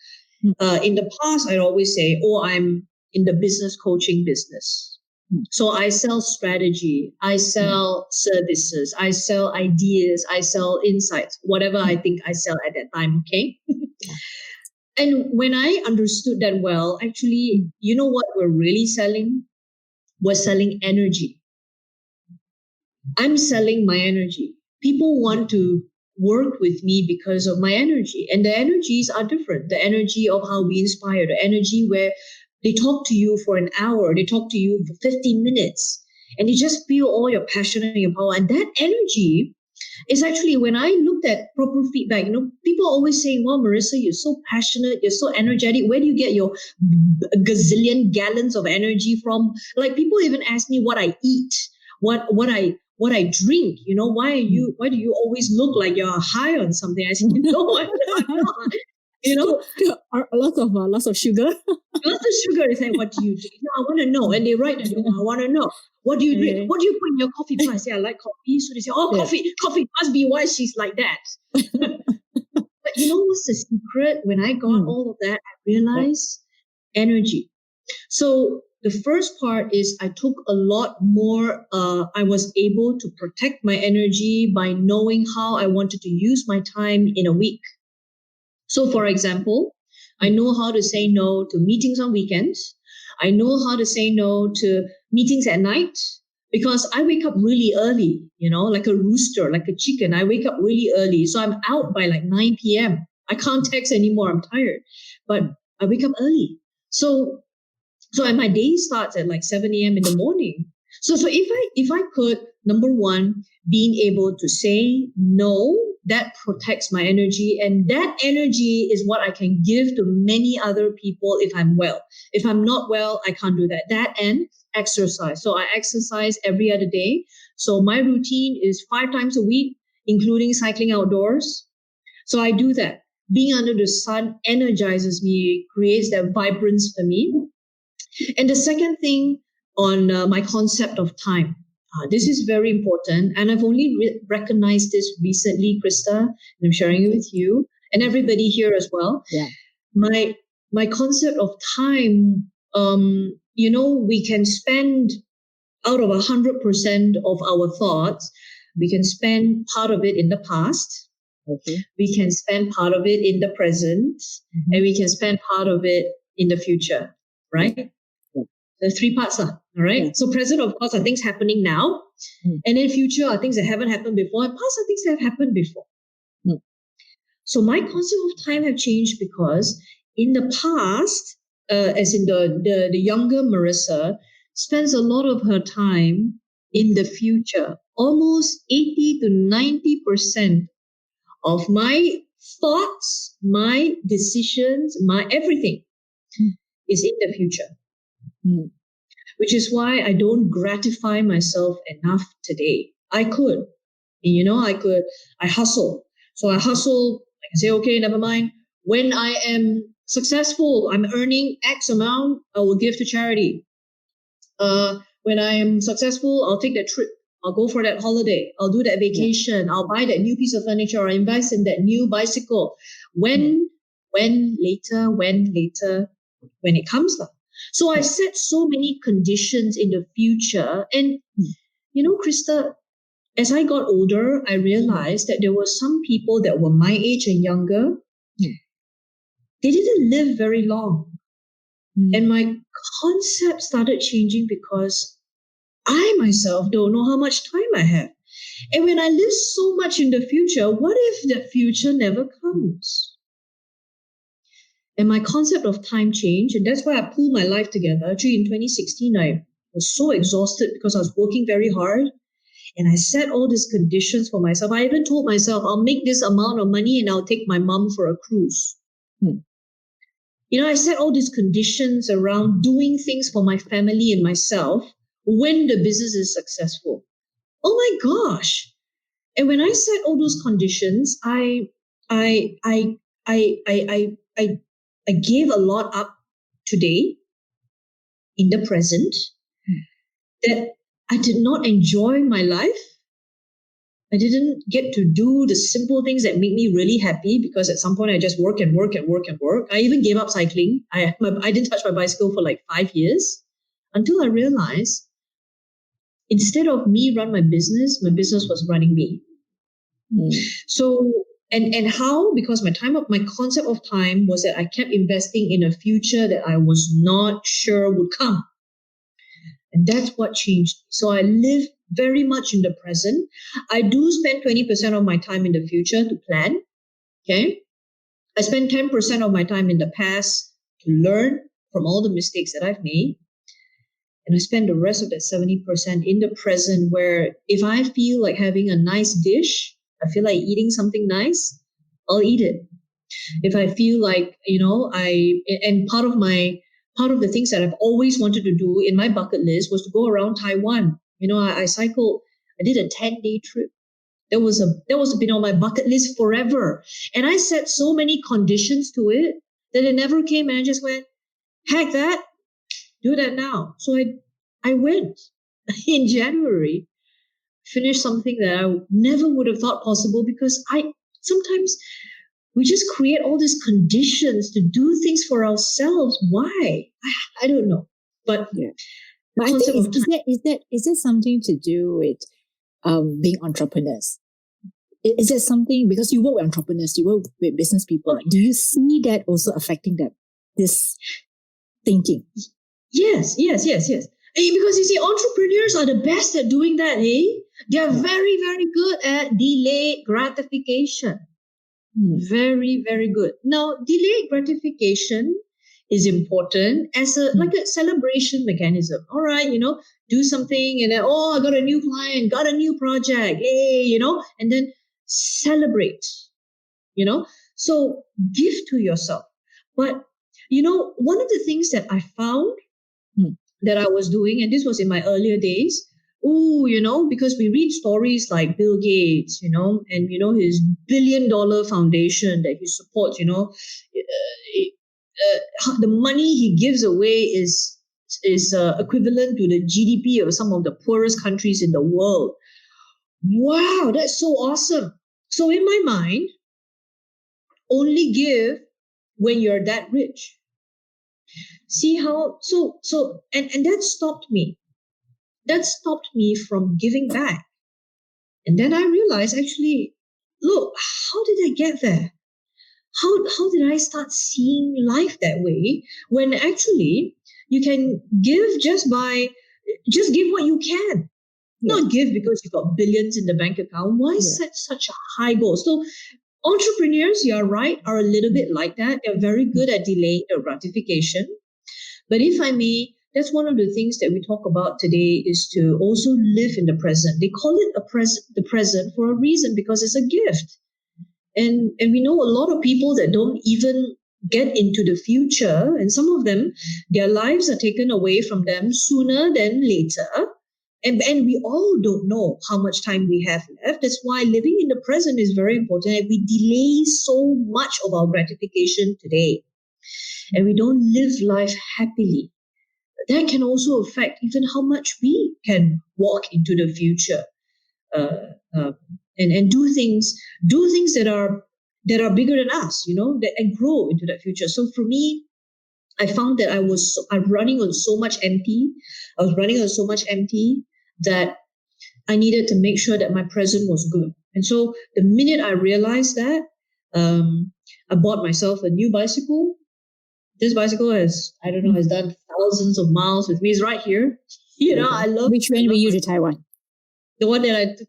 In the past, I'd always say, I'm in the business coaching business. So I sell strategy, I sell services, I sell ideas, I sell insights, whatever I think I sell at that time, okay? And when I understood that well, actually, you know what we're really selling? We're selling energy. I'm selling my energy. People want to work with me because of my energy. And the energies are different. The energy of how we inspire, the energy where they talk to you for an hour, they talk to you for 15 minutes, and you just feel all your passion and your power. And that energy is actually, when I looked at proper feedback, people always say, wow, Maresa, you're so passionate, you're so energetic. Where do you get your gazillion gallons of energy from? Like, people even ask me what I eat, what I drink, why do you always look like you're high on something? I said, I'm not. Lots of sugar. Lots of sugar. They say, what do you drink? No, I want to know. And they write that, I want to know. What do you drink? What do you put in your coffee? I say, I like coffee. So they say, coffee must be why she's like that. But what's the secret? When I got all of that, I realized energy. So the first part is I took a lot more, I was able to protect my energy by knowing how I wanted to use my time in a week. So for example, I know how to say no to meetings on weekends. I know how to say no to meetings at night because I wake up really early, like a rooster, like a chicken. I wake up really early. So I'm out by like 9 p.m. I can't text anymore. I'm tired, but I wake up early. So and my day starts at like 7 a.m. in the morning. So if I could, number one, being able to say no, that protects my energy. And that energy is what I can give to many other people if I'm well. If I'm not well, I can't do that. That and exercise. So I exercise every other day. So my routine is 5 times a week, including cycling outdoors. So I do that. Being under the sun energizes me, creates that vibrance for me. And the second thing on my concept of time, This is very important. And I've only recognized this recently, Krista, and I'm sharing it with you and everybody here as well. Yeah. My concept of time, we can spend out of 100% of our thoughts, we can spend part of it in the past. Okay. We can spend part of it in the present, and we can spend part of it in the future, right? Yeah. The 3 parts, all right? Yeah. So present, of course, are things happening now. And then future are things that haven't happened before, and past are things that have happened before. So my concept of time have changed because in the past, as in the younger Maresa, spends a lot of her time in the future. Almost 80 to 90% of my thoughts, my decisions, my everything is in the future. Which is why I don't gratify myself enough today. I could. I hustle. So I hustle, I can say, okay, never mind. When I am successful, I'm earning X amount, I will give to charity. When I am successful, I'll take that trip. I'll go for that holiday. I'll do that vacation. I'll buy that new piece of furniture or invest in that new bicycle. When later, when it comes up. So I set so many conditions in the future. And, Krista, as I got older, I realized that there were some people that were my age and younger. They didn't live very long. And my concept started changing because I myself don't know how much time I have. And when I live so much in the future, what if the future never comes? And my concept of time changed. And that's why I pulled my life together. Actually, in 2016, I was so exhausted because I was working very hard. And I set all these conditions for myself. I even told myself, I'll make this amount of money and I'll take my mom for a cruise. I set all these conditions around doing things for my family and myself when the business is successful. Oh my gosh. And when I set all those conditions, I gave a lot up today in the present that I did not enjoy my life. I didn't get to do the simple things that make me really happy because at some point I just work and work and work and work. I even gave up cycling. I didn't touch my bicycle for like 5 years until I realized instead of me run my business was running me. So, and how? Because my concept of time was that I kept investing in a future that I was not sure would come. And that's what changed. So I live very much in the present. I do spend 20% of my time in the future to plan. Okay. I spend 10% of my time in the past to learn from all the mistakes that I've made. And I spend the rest of that 70% in the present where if I feel like having a nice dish, I feel like eating something nice, I'll eat it. If I feel like, and part of the things that I've always wanted to do in my bucket list was to go around Taiwan. I cycled, I did a 10-day trip. That was been on my bucket list forever. And I set so many conditions to it that it never came, and I just went, heck that, do that now. So I went in January, finished something that I never would have thought possible because sometimes we just create all these conditions to do things for ourselves. Why? I don't know. But yeah. But I think is there something to do with being entrepreneurs? Is there something, because you work with entrepreneurs, you work with business people, do you see that also affecting this thinking? Yes. Because you see, entrepreneurs are the best at doing that, They are very, very good at delayed gratification. Very, very good. Now, delayed gratification is important as like a celebration mechanism. All right, do something and then, I got a new client, got a new project, yay, and then celebrate, So give to yourself. But, one of the things that I found that I was doing, and this was in my earlier days, because we read stories like Bill Gates, and, his $1 billion foundation that he supports, the money he gives away is is equivalent to the GDP of some of the poorest countries in the world. Wow, that's so awesome. So in my mind, only give when you're that rich. See how, and that stopped me. That stopped me from giving back. And then I realized, actually, look, how did I get there? How did I start seeing life that way when actually you can give just give what you can. Not give because you've got billions in the bank account. Why set such a high goal? So entrepreneurs, you're right, are a little bit like that. They're very good at delaying their gratification. But if I may, that's one of the things that we talk about today, is to also live in the present. They call it the present for a reason, because it's a gift. And we know a lot of people that don't even get into the future, and some of them, their lives are taken away from them sooner than later. And we all don't know how much time we have left. That's why living in the present is very important. And we delay so much of our gratification today, and we don't live life happily. That can also affect even how much we can walk into the future. And do things that are bigger than us, and grow into that future. So for me, I found that I'm running on so much empty. I was running on so much empty that I needed to make sure that my present was good. And so the minute I realized that, I bought myself a new bicycle. This bicycle has done thousands of miles with me. It's right here. I love. Which one were you to Taiwan? The one that I took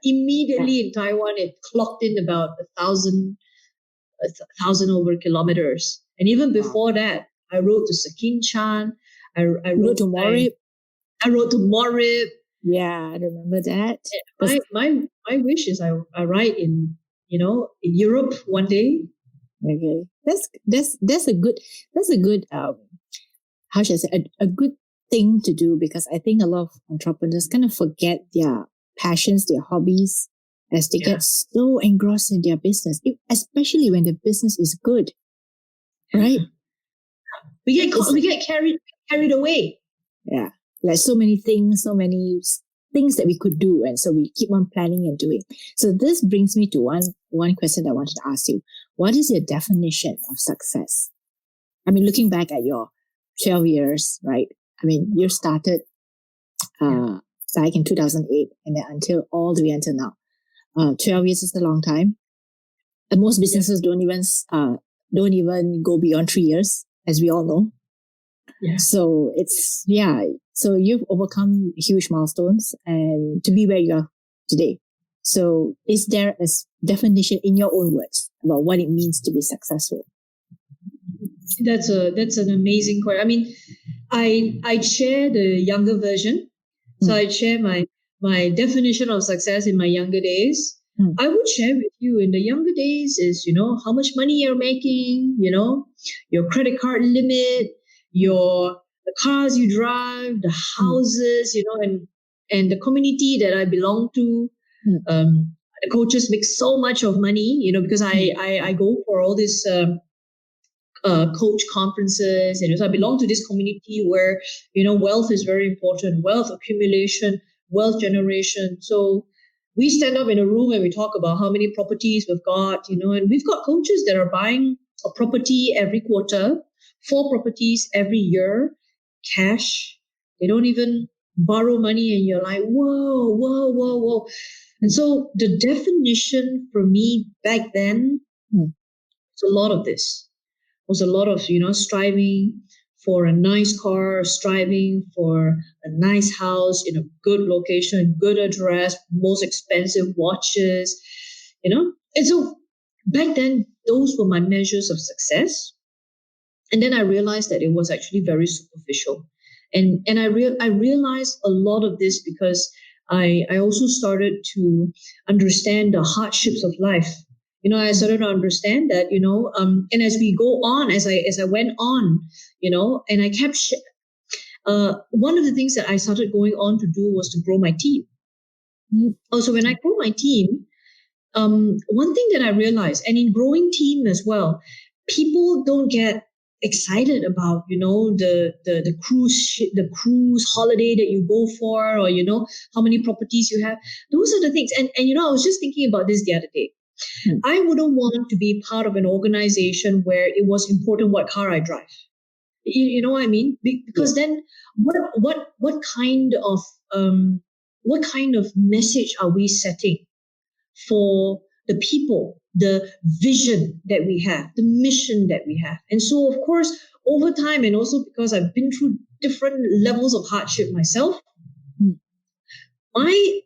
immediately in Taiwan, it clocked in about 1,000 over kilometers. And even before that, I rode to Sakinchan. I rode to Morib. I rode to Morib. Yeah, I remember that. My wish is I ride in Europe one day. Okay, that's a good how should I say, a good thing to do, because I think a lot of entrepreneurs kind of forget their passions, their hobbies, as they get so engrossed in their business, especially when the business is good, right? We get carried away. Yeah, like so many things that we could do, and so we keep on planning and doing. So this brings me to one question I wanted to ask you. What is your definition of success? I mean, looking back at your 12 years, right? I mean, you started back in 2008, and then all the way until now. 12 years is a long time. And most businesses don't even go beyond 3 years, as we all know. Yeah. So so you've overcome huge milestones and to be where you are today. So is there a definition in your own words about what it means to be successful? That's an amazing question. I mean, I share the younger version. So I share my definition of success in my younger days. I would share with you in the younger days is, how much money you're making, your credit card limit, the cars you drive, the houses, and the community that I belong to. The coaches make so much of money, because I go for all these coach conferences, and so I belong to this community where wealth is very important, wealth accumulation, wealth generation. So we stand up in a room and we talk about how many properties we've got, and we've got coaches that are buying a property every quarter, 4 properties every year, cash. They don't even borrow money, and you're like, whoa. And so the definition for me back then was a lot of this. Was a lot of, striving for a nice car, striving for a nice house in a good location, good address, most expensive watches, And so back then, those were my measures of success. And then I realized that it was actually very superficial. And I realized a lot of this because I also started to understand the hardships of life. I started to understand that, and as we go on, as I went on, and I kept, one of the things that I started going on to do was to grow my team. Also, when I grow my team, one thing that I realized, and in growing team as well, people don't get excited about, the cruise holiday that you go for, or, how many properties you have. Those are the things. And I was just thinking about this the other day. I wouldn't want to be part of an organization where it was important what car I drive. You know what I mean? Because then what kind of message are we setting for the people, the vision that we have, the mission that we have? And so, of course, over time, and also because I've been through different levels of hardship myself, my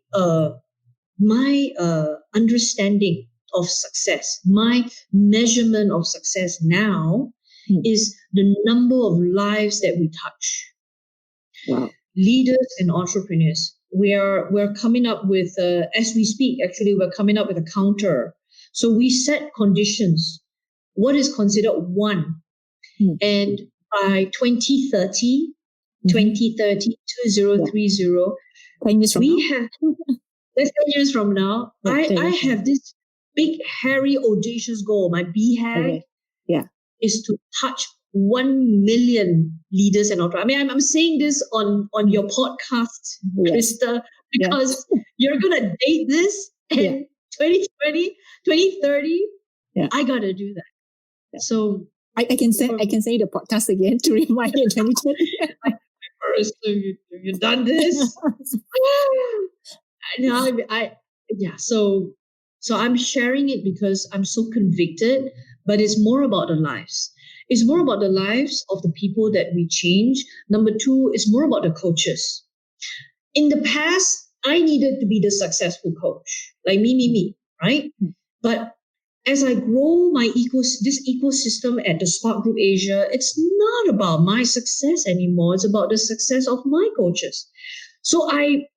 understanding of success, my measurement of success now is the number of lives that we touch. Wow. Leaders and entrepreneurs. We're coming up with, as we speak, actually, we're coming up with a counter. So we set conditions. What is considered one? And by 2030, 2030, 10 years from now. have, that's 10 years from now, I have this big, hairy, audacious goal. My BHAG is to touch 1 million leaders and entrepreneurs. I mean, I'm saying this on your podcast, Krista, because you're going to date this in 2020, 2030. I got to do that. Yeah. So I can say the podcast again to remind you 2020. First, you've done this. So I'm sharing it because I'm so convicted, but it's more about the lives. It's more about the lives of the people that we change. Number two, it's more about the coaches. In the past, I needed to be the successful coach, like me, right? But as I grow this ecosystem at the Spark Group Asia, it's not about my success anymore. It's about the success of my coaches. So I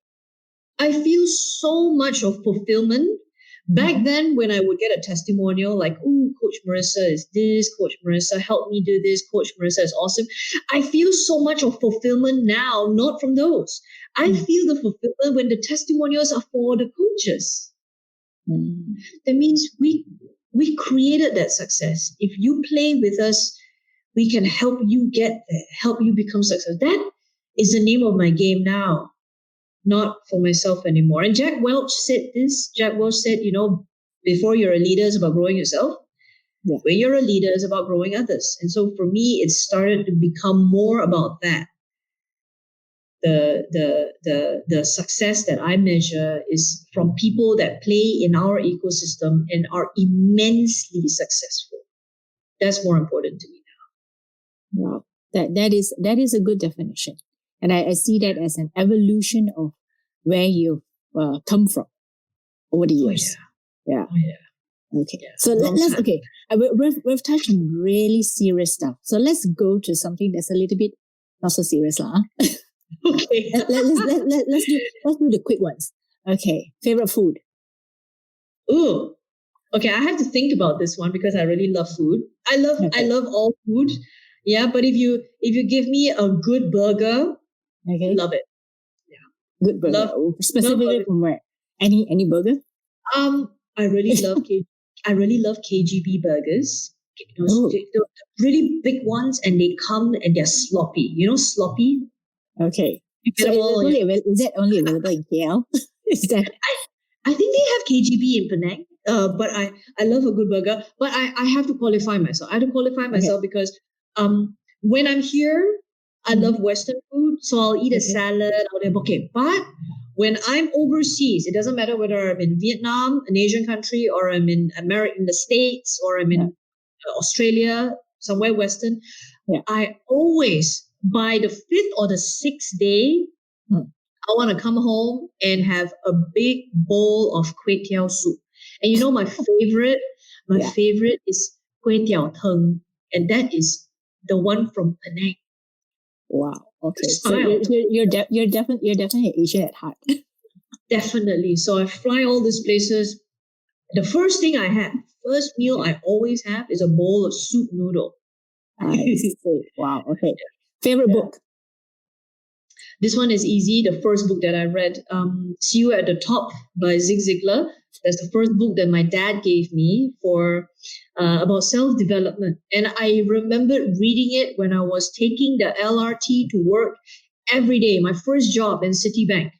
feel so much of fulfillment. Back then, when I would get a testimonial like, "Oh, Coach Maresa is this, Coach Maresa helped me do this, Coach Maresa is awesome," I feel so much of fulfillment now, not from those. I feel the fulfillment when the testimonials are for the coaches. That means we created that success. If you play with us, we can help you get there, help you become successful. That is the name of my game now. Not for myself anymore. And Jack Welch said this. Jack Welch said, before you're a leader, it's about growing yourself. Yeah. When you're a leader, it's about growing others. And so for me, it started to become more about that. The success that I measure is from people that play in our ecosystem and are immensely successful. That's more important to me now. Wow. That is a good definition. And I see that as an evolution of where you've come from over the years. Yeah. Okay. Yeah. So we've touched on really serious stuff. So let's go to something that's a little bit not so serious, lah. Okay. Let's do the quick ones. Okay. Favorite food? Ooh. Okay. I have to think about this one because I really love food. I love all food. Yeah. But if you give me a good burger, love it. Yeah. Good burger. Specifically from where? Any burger? I really love KGB burgers. The really big ones, and they come and they're sloppy. Sloppy. Okay. Is that only available in KL? Is that? I think they have KGB in Penang. But I love a good burger. But I have to qualify myself. Because when I'm here, I love Western food, so I'll eat a salad. Okay, but when I'm overseas, it doesn't matter whether I'm in Vietnam, an Asian country, or I'm in America, in the States, or I'm in Australia, somewhere Western. Yeah. I always, by the 5th or the 6th day, I want to come home and have a big bowl of kway teow soup. And my favorite, favorite is kway teow theng, and that is the one from Penang. Wow. Okay. So you're definitely Asian at heart. Definitely. So I fly all these places. The first meal I always have is a bowl of soup noodle. I see. Wow. Okay. Favorite book? This one is easy. The first book that I read, See You at the Top by Zig Ziglar. That's the first book that my dad gave me for about self-development. And I remembered reading it when I was taking the LRT to work every day, my first job in Citibank.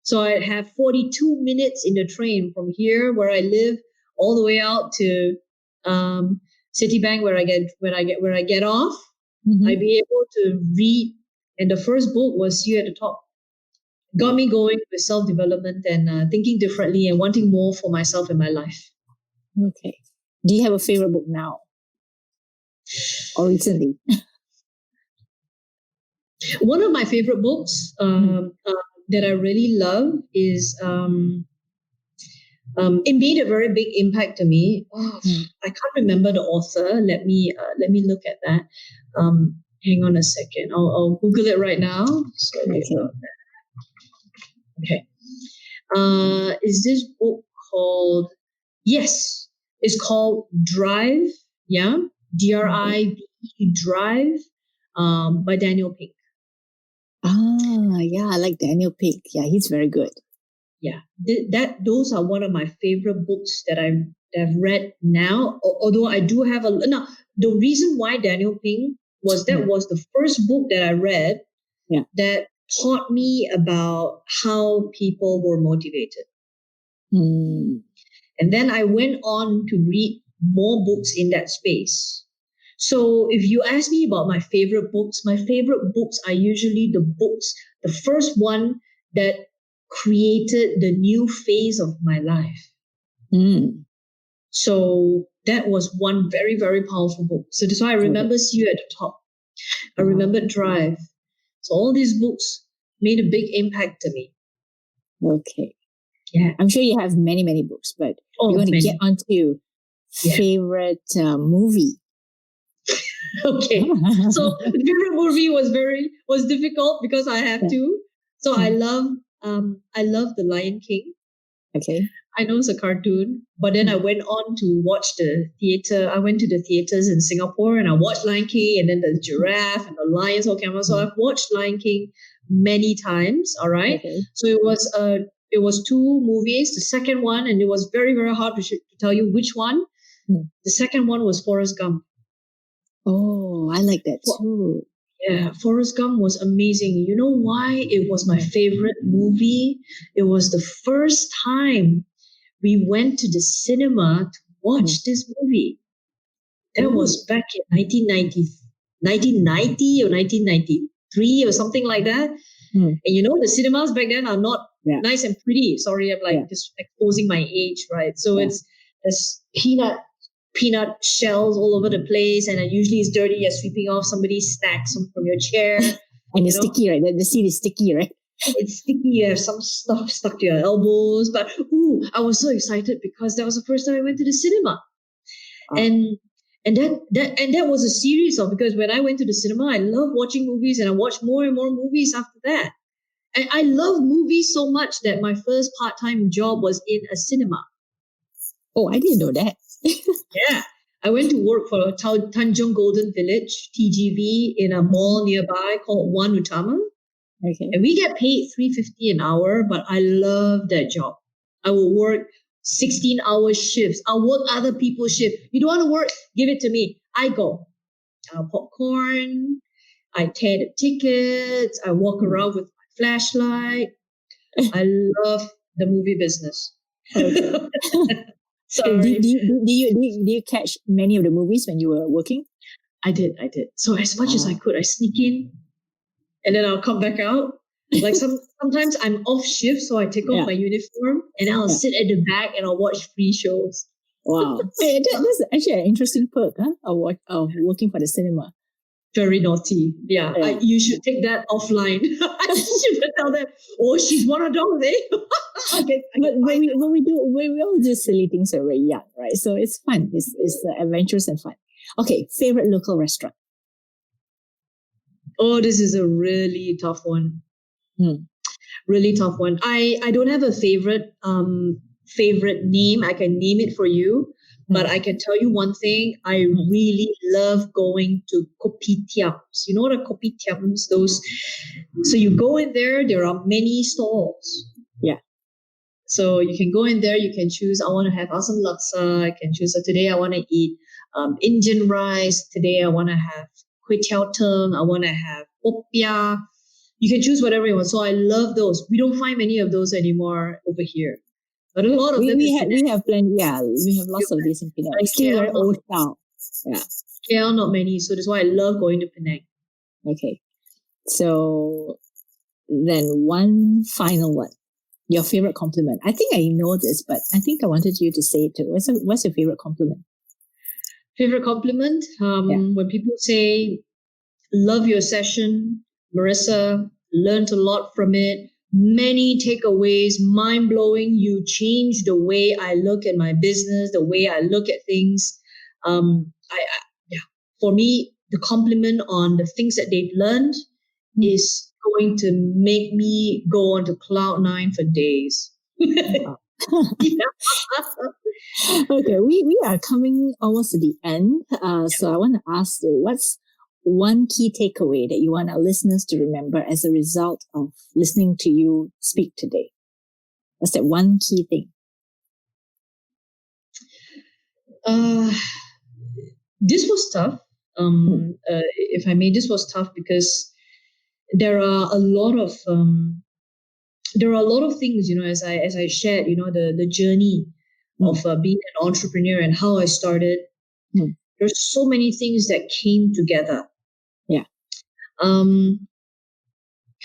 So I have 42 minutes in the train from here where I live all the way out to Citibank where I get off. Mm-hmm. I'd be able to read. And the first book was See You at the Top. Got me going with self-development and thinking differently and wanting more for myself in my life. Okay. Do you have a favorite book now? Or recently? One of my favorite books that I really love is it made a very big impact to me. I can't remember the author. Let me look at that. Hang on a second. I'll Google it right now. Sorry about that. Okay. Is this book called? Yes, it's called Drive. Yeah, Drive. Drive. By Daniel Pink. Yeah, I like Daniel Pink. Yeah, he's very good. Yeah, those are one of my favorite books that I've read now. Although I do have now. The reason why Daniel Pink was the first book that I read that taught me about how people were motivated. And then I went on to read more books in that space. So if you ask me about my favorite books are usually the first one that created the new phase of my life. So that was one very, very powerful book. So that's why I remember See You at the Top. I remember Drive. So all these books made a big impact to me. Okay. Yeah. I'm sure you have many, many books, but we're going to get onto favorite movie. Okay. So the favorite movie was difficult because I have two. So I love The Lion King. Okay. I know it's a cartoon, but then I went on to watch the theater. I went to the theaters in Singapore and I watched Lion King and then the giraffe and the lions all came out. So I've watched Lion King many times. All right. Okay. So it was two movies. The second one, and it was very, very hard to tell you which one. The second one was Forrest Gump. Oh, I like that too. Yeah, Forrest Gump was amazing. You know why it was my favorite movie? It was the first time we went to the cinema to watch this movie. That was back in 1990 or 1993 or something like that. And you know, the cinemas back then are not nice and pretty. Sorry, I'm just exposing my age, right? So it's peanut shells all over the place, and usually it's dirty. You're sweeping off somebody's snacks from your chair. And it's sticky, right? The seat is sticky, right? It's sticky. You have some stuff stuck to your elbows. But I was so excited because that was the first time I went to the cinema. And that was a series of, because when I went to the cinema, I love watching movies and I watched more and more movies after that. And I love movies so much that my first part-time job was in a cinema. Oh, I didn't know that. Yeah. I went to work for Tanjung Golden Village, TGV, in a mall nearby called One Utama. Okay. And we get paid $3.50 an hour, but I love that job. I will work 16-hour shifts. I'll work other people's shifts. You don't want to work? Give it to me. I go. I'll popcorn. I tear the tickets. I walk around with my flashlight. I love the movie business. Okay. So do you catch many of the movies when you were working? I did. So as much as I could, I sneak in and then I'll come back out. Like sometimes I'm off shift, so I take off my uniform and I'll sit at the back and I'll watch free shows. Wow. Hey, that's actually an interesting perk of working for the cinema. Very naughty. Yeah. You should take that offline. I should tell them, she's one of those, eh? Okay. But we all do silly things when we're young, right? So it's fun. It's adventurous and fun. Okay, favorite local restaurant. Oh, this is a really tough one. Really tough one. I don't have a favorite name. I can name it for you, But I can tell you one thing, I really love going to kopitiams. You know what are kopitiams? Those. So you go in there are many stalls. Yeah. So you can go in there, you can choose, I want to have asam laksa. I can choose, today I want to eat Indian rice. Today I want to have kway teow teng. I want to have popia. You can choose whatever you want. So I love those. We don't find many of those anymore over here. But a lot of them. We have plenty. Yeah, we have lots of these in Penang. It's still very old style. Yeah. KL, not many. So that's why I love going to Penang. Okay. So then one final one. Your favorite compliment. I think I know this, but I think I wanted you to say it too. What's your favorite compliment? Favorite compliment? When people say, love your session, Maresa, learned a lot from it. Many takeaways, mind-blowing. You changed the way I look at my business, the way I look at things. For me, the compliment on the things that they've learned is going to make me go on to cloud 9 for days. Okay, we are coming almost to the end. So I want to ask you, what's one key takeaway that you want our listeners to remember as a result of listening to you speak today? What's that one key thing? This was tough. If I may, this was tough because there are a lot of things, as I shared, the journey of being an entrepreneur and how I started. There's so many things that came together. Yeah.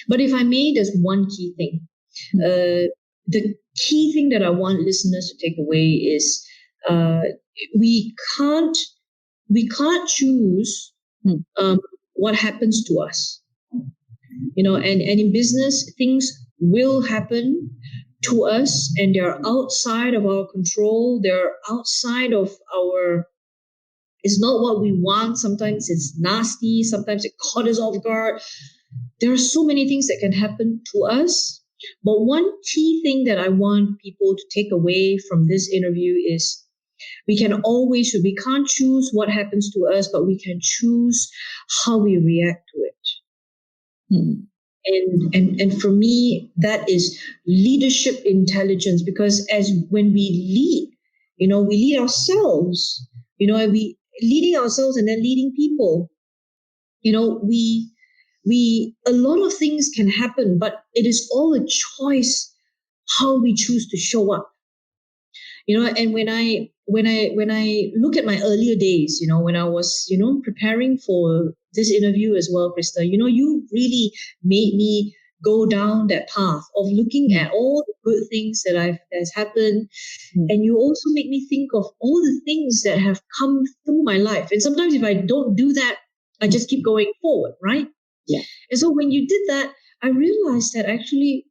But if I may, there's one key thing. The key thing that I want listeners to take away is we can't choose what happens to us. And in business, things will happen to us, and they're outside of our control. They're outside of our. It's not what we want. Sometimes it's nasty. Sometimes it caught us off guard. There are so many things that can happen to us. But one key thing that I want people to take away from this interview is we can't choose what happens to us, but we can choose how we react to it. And for me, that is leadership intelligence, because when we lead, we lead ourselves, we leading ourselves and then leading people, a lot of things can happen, but it is all a choice how we choose to show up. And when I look at my earlier days, when I was, preparing for this interview as well, Krista, you really made me go down that path of looking at all the good things that's happened. And you also make me think of all the things that have come through my life. And sometimes if I don't do that, I just keep going forward, right? Yeah. And so when you did that, I realized that actually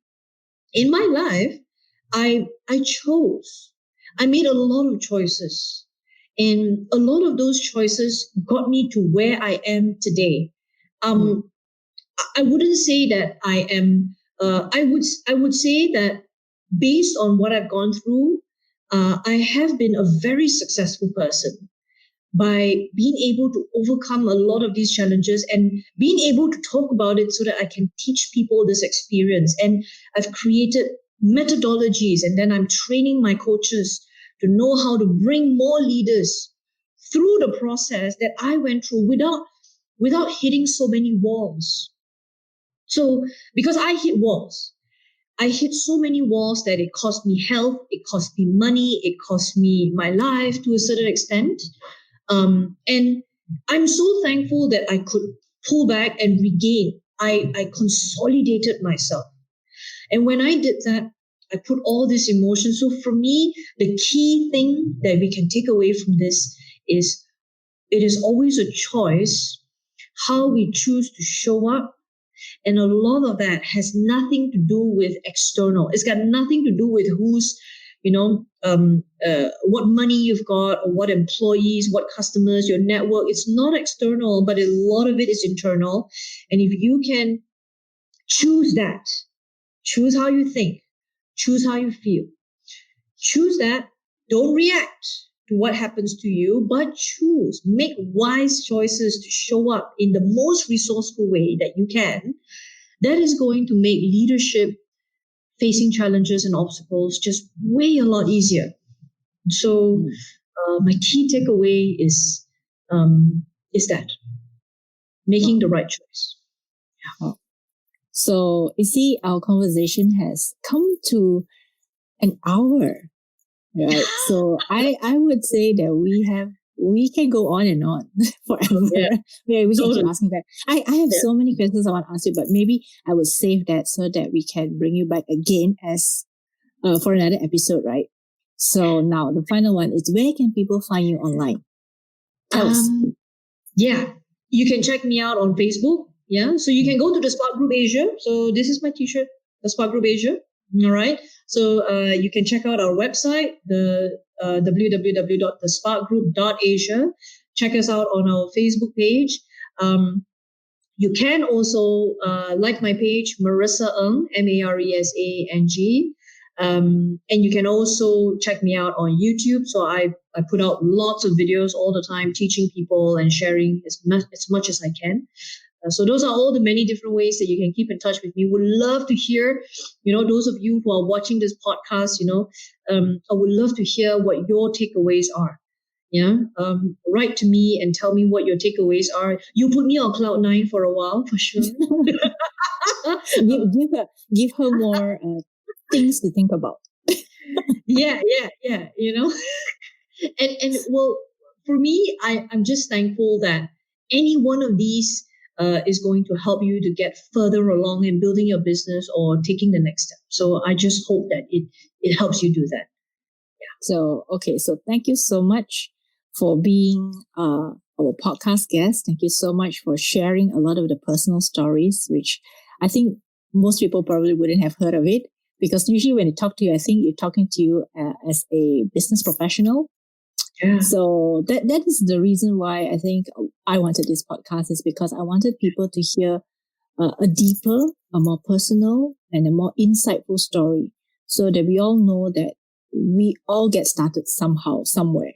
in my life, I chose. I made a lot of choices, and a lot of those choices got me to where I am today. I wouldn't say that I am. I would say that based on what I've gone through, I have been a very successful person by being able to overcome a lot of these challenges and being able to talk about it so that I can teach people this experience. And I've created methodologies, and then I'm training my coaches to know how to bring more leaders through the process that I went through without hitting so many walls. So because I hit walls, I hit so many walls that it cost me health, it cost me money, it cost me my life to a certain extent. And I'm so thankful that I could pull back and regain. I consolidated myself. And when I did that, I put all this emotion. So for me, the key thing that we can take away from this is it is always a choice how we choose to show up. And a lot of that has nothing to do with external. It's got nothing to do with who's, what money you've got or what employees, what customers, your network. It's not external, but a lot of it is internal. And if you can choose that, choose how you think, choose how you feel, choose that, don't react to what happens to you, but make wise choices to show up in the most resourceful way that you can. That is going to make leadership, facing challenges and obstacles, just way a lot easier. So my key takeaway is that making the right choice. Yeah. So you see, our conversation has come to an hour, right? So I would say that we can go on and on forever. Yeah, we can keep asking that. I have so many questions I want to ask you, but maybe I will save that so that we can bring you back again as for another episode, right? So now the final one is, where can people find you online? Tell us. Yeah, you can check me out on Facebook. Yeah, so you can go to the Spark Group Asia. So this is my t-shirt, the Spark Group Asia. All right. So you can check out our website, the www.thesparkgroup.asia. Check us out on our Facebook page. You can also like my page, Maresa Ng, Maresang. And you can also check me out on YouTube. So I put out lots of videos all the time, teaching people and sharing as much as I can. So those are all the many different ways that you can keep in touch with me. Would love to hear, those of you who are watching this podcast, I would love to hear what your takeaways are. Yeah. Write to me and tell me what your takeaways are. You put me on cloud 9 for a while, for sure. give her more things to think about. Yeah. And well, for me, I'm just thankful that any one of these is going to help you to get further along in building your business or taking the next step. So I just hope that it helps you do that. Yeah. So thank you so much for being our podcast guest. Thank you so much for sharing a lot of the personal stories, which I think most people probably wouldn't have heard of it, because usually when they talk to you, I think you're talking to you as a business professional. Yeah. So that is the reason why I think I wanted this podcast, is because I wanted people to hear a deeper, a more personal, and a more insightful story, so that we all know that we all get started somehow, somewhere,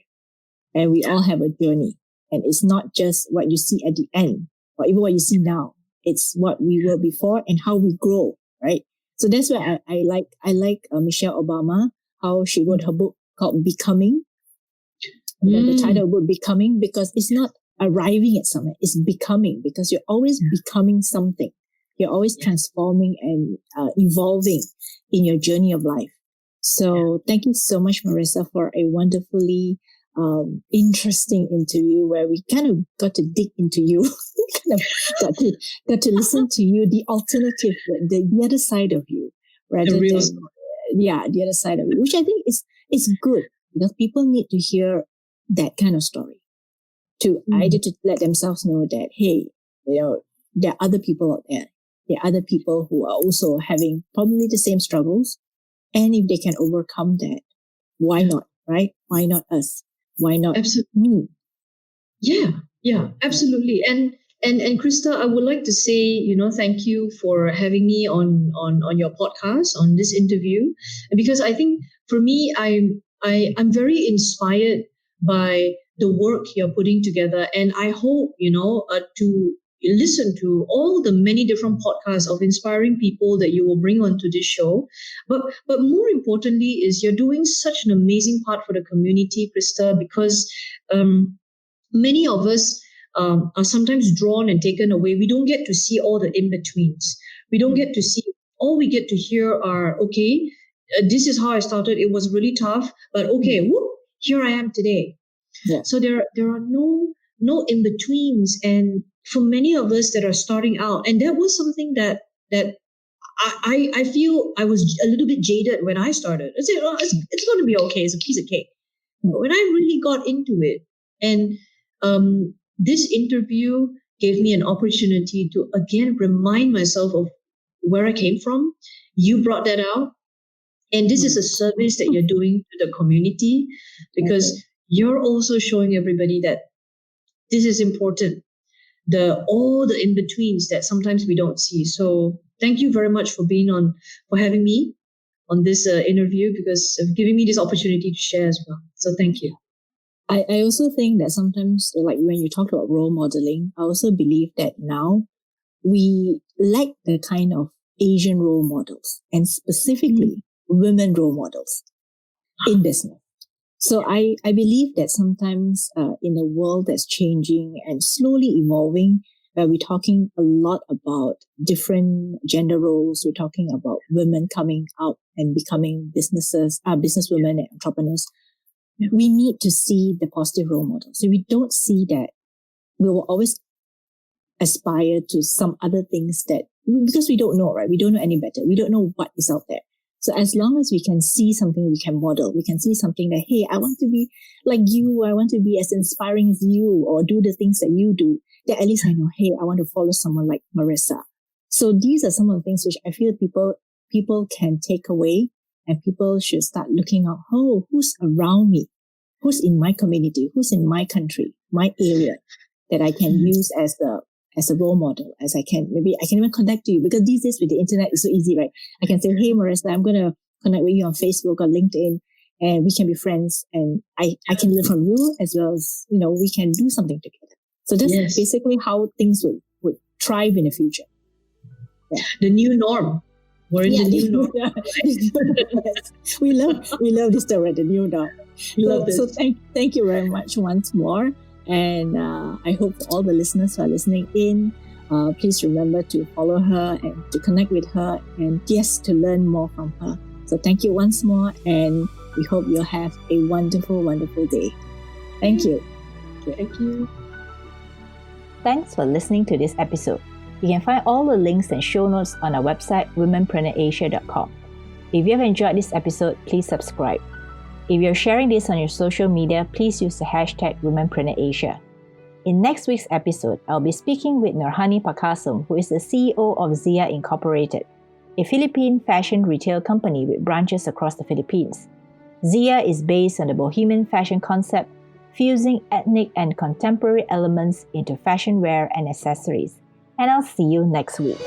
and we all have a journey. And it's not just what you see at the end, or even what you see now. It's what we were before and how we grow, right? So that's why I like Michelle Obama, how she wrote her book called Becoming. The title would Becoming, because it's not arriving at somewhere, it's becoming, because you're always becoming something. You're always transforming and evolving in your journey of life. So thank you so much, Maresa, for a wonderfully interesting interview where we kind of got to dig into you, kind of got to listen to you, the alternative, the other side of you, rather than the other side of it, which I think is good, because people need to hear that kind of story, to either to let themselves know that, hey, there are other people out there. There are other people who are also having probably the same struggles. And if they can overcome that, why not, right? Why not us? Why not me? Yeah, absolutely. And Krista, I would like to say, thank you for having me on your podcast, on this interview, because I think for me, I'm very inspired by the work you're putting together. And I hope, to listen to all the many different podcasts of inspiring people that you will bring onto this show. But more importantly is you're doing such an amazing part for the community, Krista, because many of us are sometimes drawn and taken away. We don't get to see all the in-betweens. We don't get to see, all we get to hear are, okay, this is how I started. It was really tough, but okay, whoop, here I am today. Yeah. So there are no in-betweens. And for many of us that are starting out, and that was something that I feel I was a little bit jaded when I started. I said, it's going to be okay. It's a piece of cake. But when I really got into it, and this interview gave me an opportunity to again remind myself of where I came from. You brought that out. And this is a service that you're doing to the community, because you're also showing everybody that this is important. All the in-betweens that sometimes we don't see. So thank you very much for having me on this interview, because of giving me this opportunity to share as well. So thank you. I also think that sometimes, like when you talk about role modeling, I also believe that now we lack the kind of Asian role models and specifically women role models in business. So I believe that sometimes in a world that's changing and slowly evolving, where we're talking a lot about different gender roles, we're talking about women coming out and becoming businesswomen and entrepreneurs. Yeah. We need to see the positive role model. So we don't see that we will always aspire to some other things because we don't know, right? We don't know any better. We don't know what is out there. So as long as we can see something we can model, we can see something that, hey, I want to be like you, I want to be as inspiring as you, or do the things that you do, then at least I know, hey, I want to follow someone like Maresa. So these are some of the things which I feel people can take away, and people should start looking out, who's around me? Who's in my community? Who's in my country, my area that I can use as a role model, maybe I can even connect to you, because these days with the internet, it's so easy, right? I can say, hey, Maresa, I'm going to connect with you on Facebook or LinkedIn, and we can be friends, and I can learn from you as well as, we can do something together. So that's basically how things would thrive in the future. Yeah. The new norm. We're in the new norm. We love this term, right? The new norm. So thank you very much once more. And I hope all the listeners who are listening in, please remember to follow her and to connect with her, and yes, to learn more from her. So thank you once more, and we hope you'll have a wonderful, wonderful day. Thank you. Thank you. Thanks for listening to this episode. You can find all the links and show notes on our website, womenpreneurasia.com. If you have enjoyed this episode, please subscribe. If you're sharing this on your social media, please use the hashtag WomenpreneurAsia. In next week's episode, I'll be speaking with Nurhani Pakasum, who is the CEO of Zia Incorporated, a Philippine fashion retail company with branches across the Philippines. Zia is based on the bohemian fashion concept, fusing ethnic and contemporary elements into fashion wear and accessories. And I'll see you next week.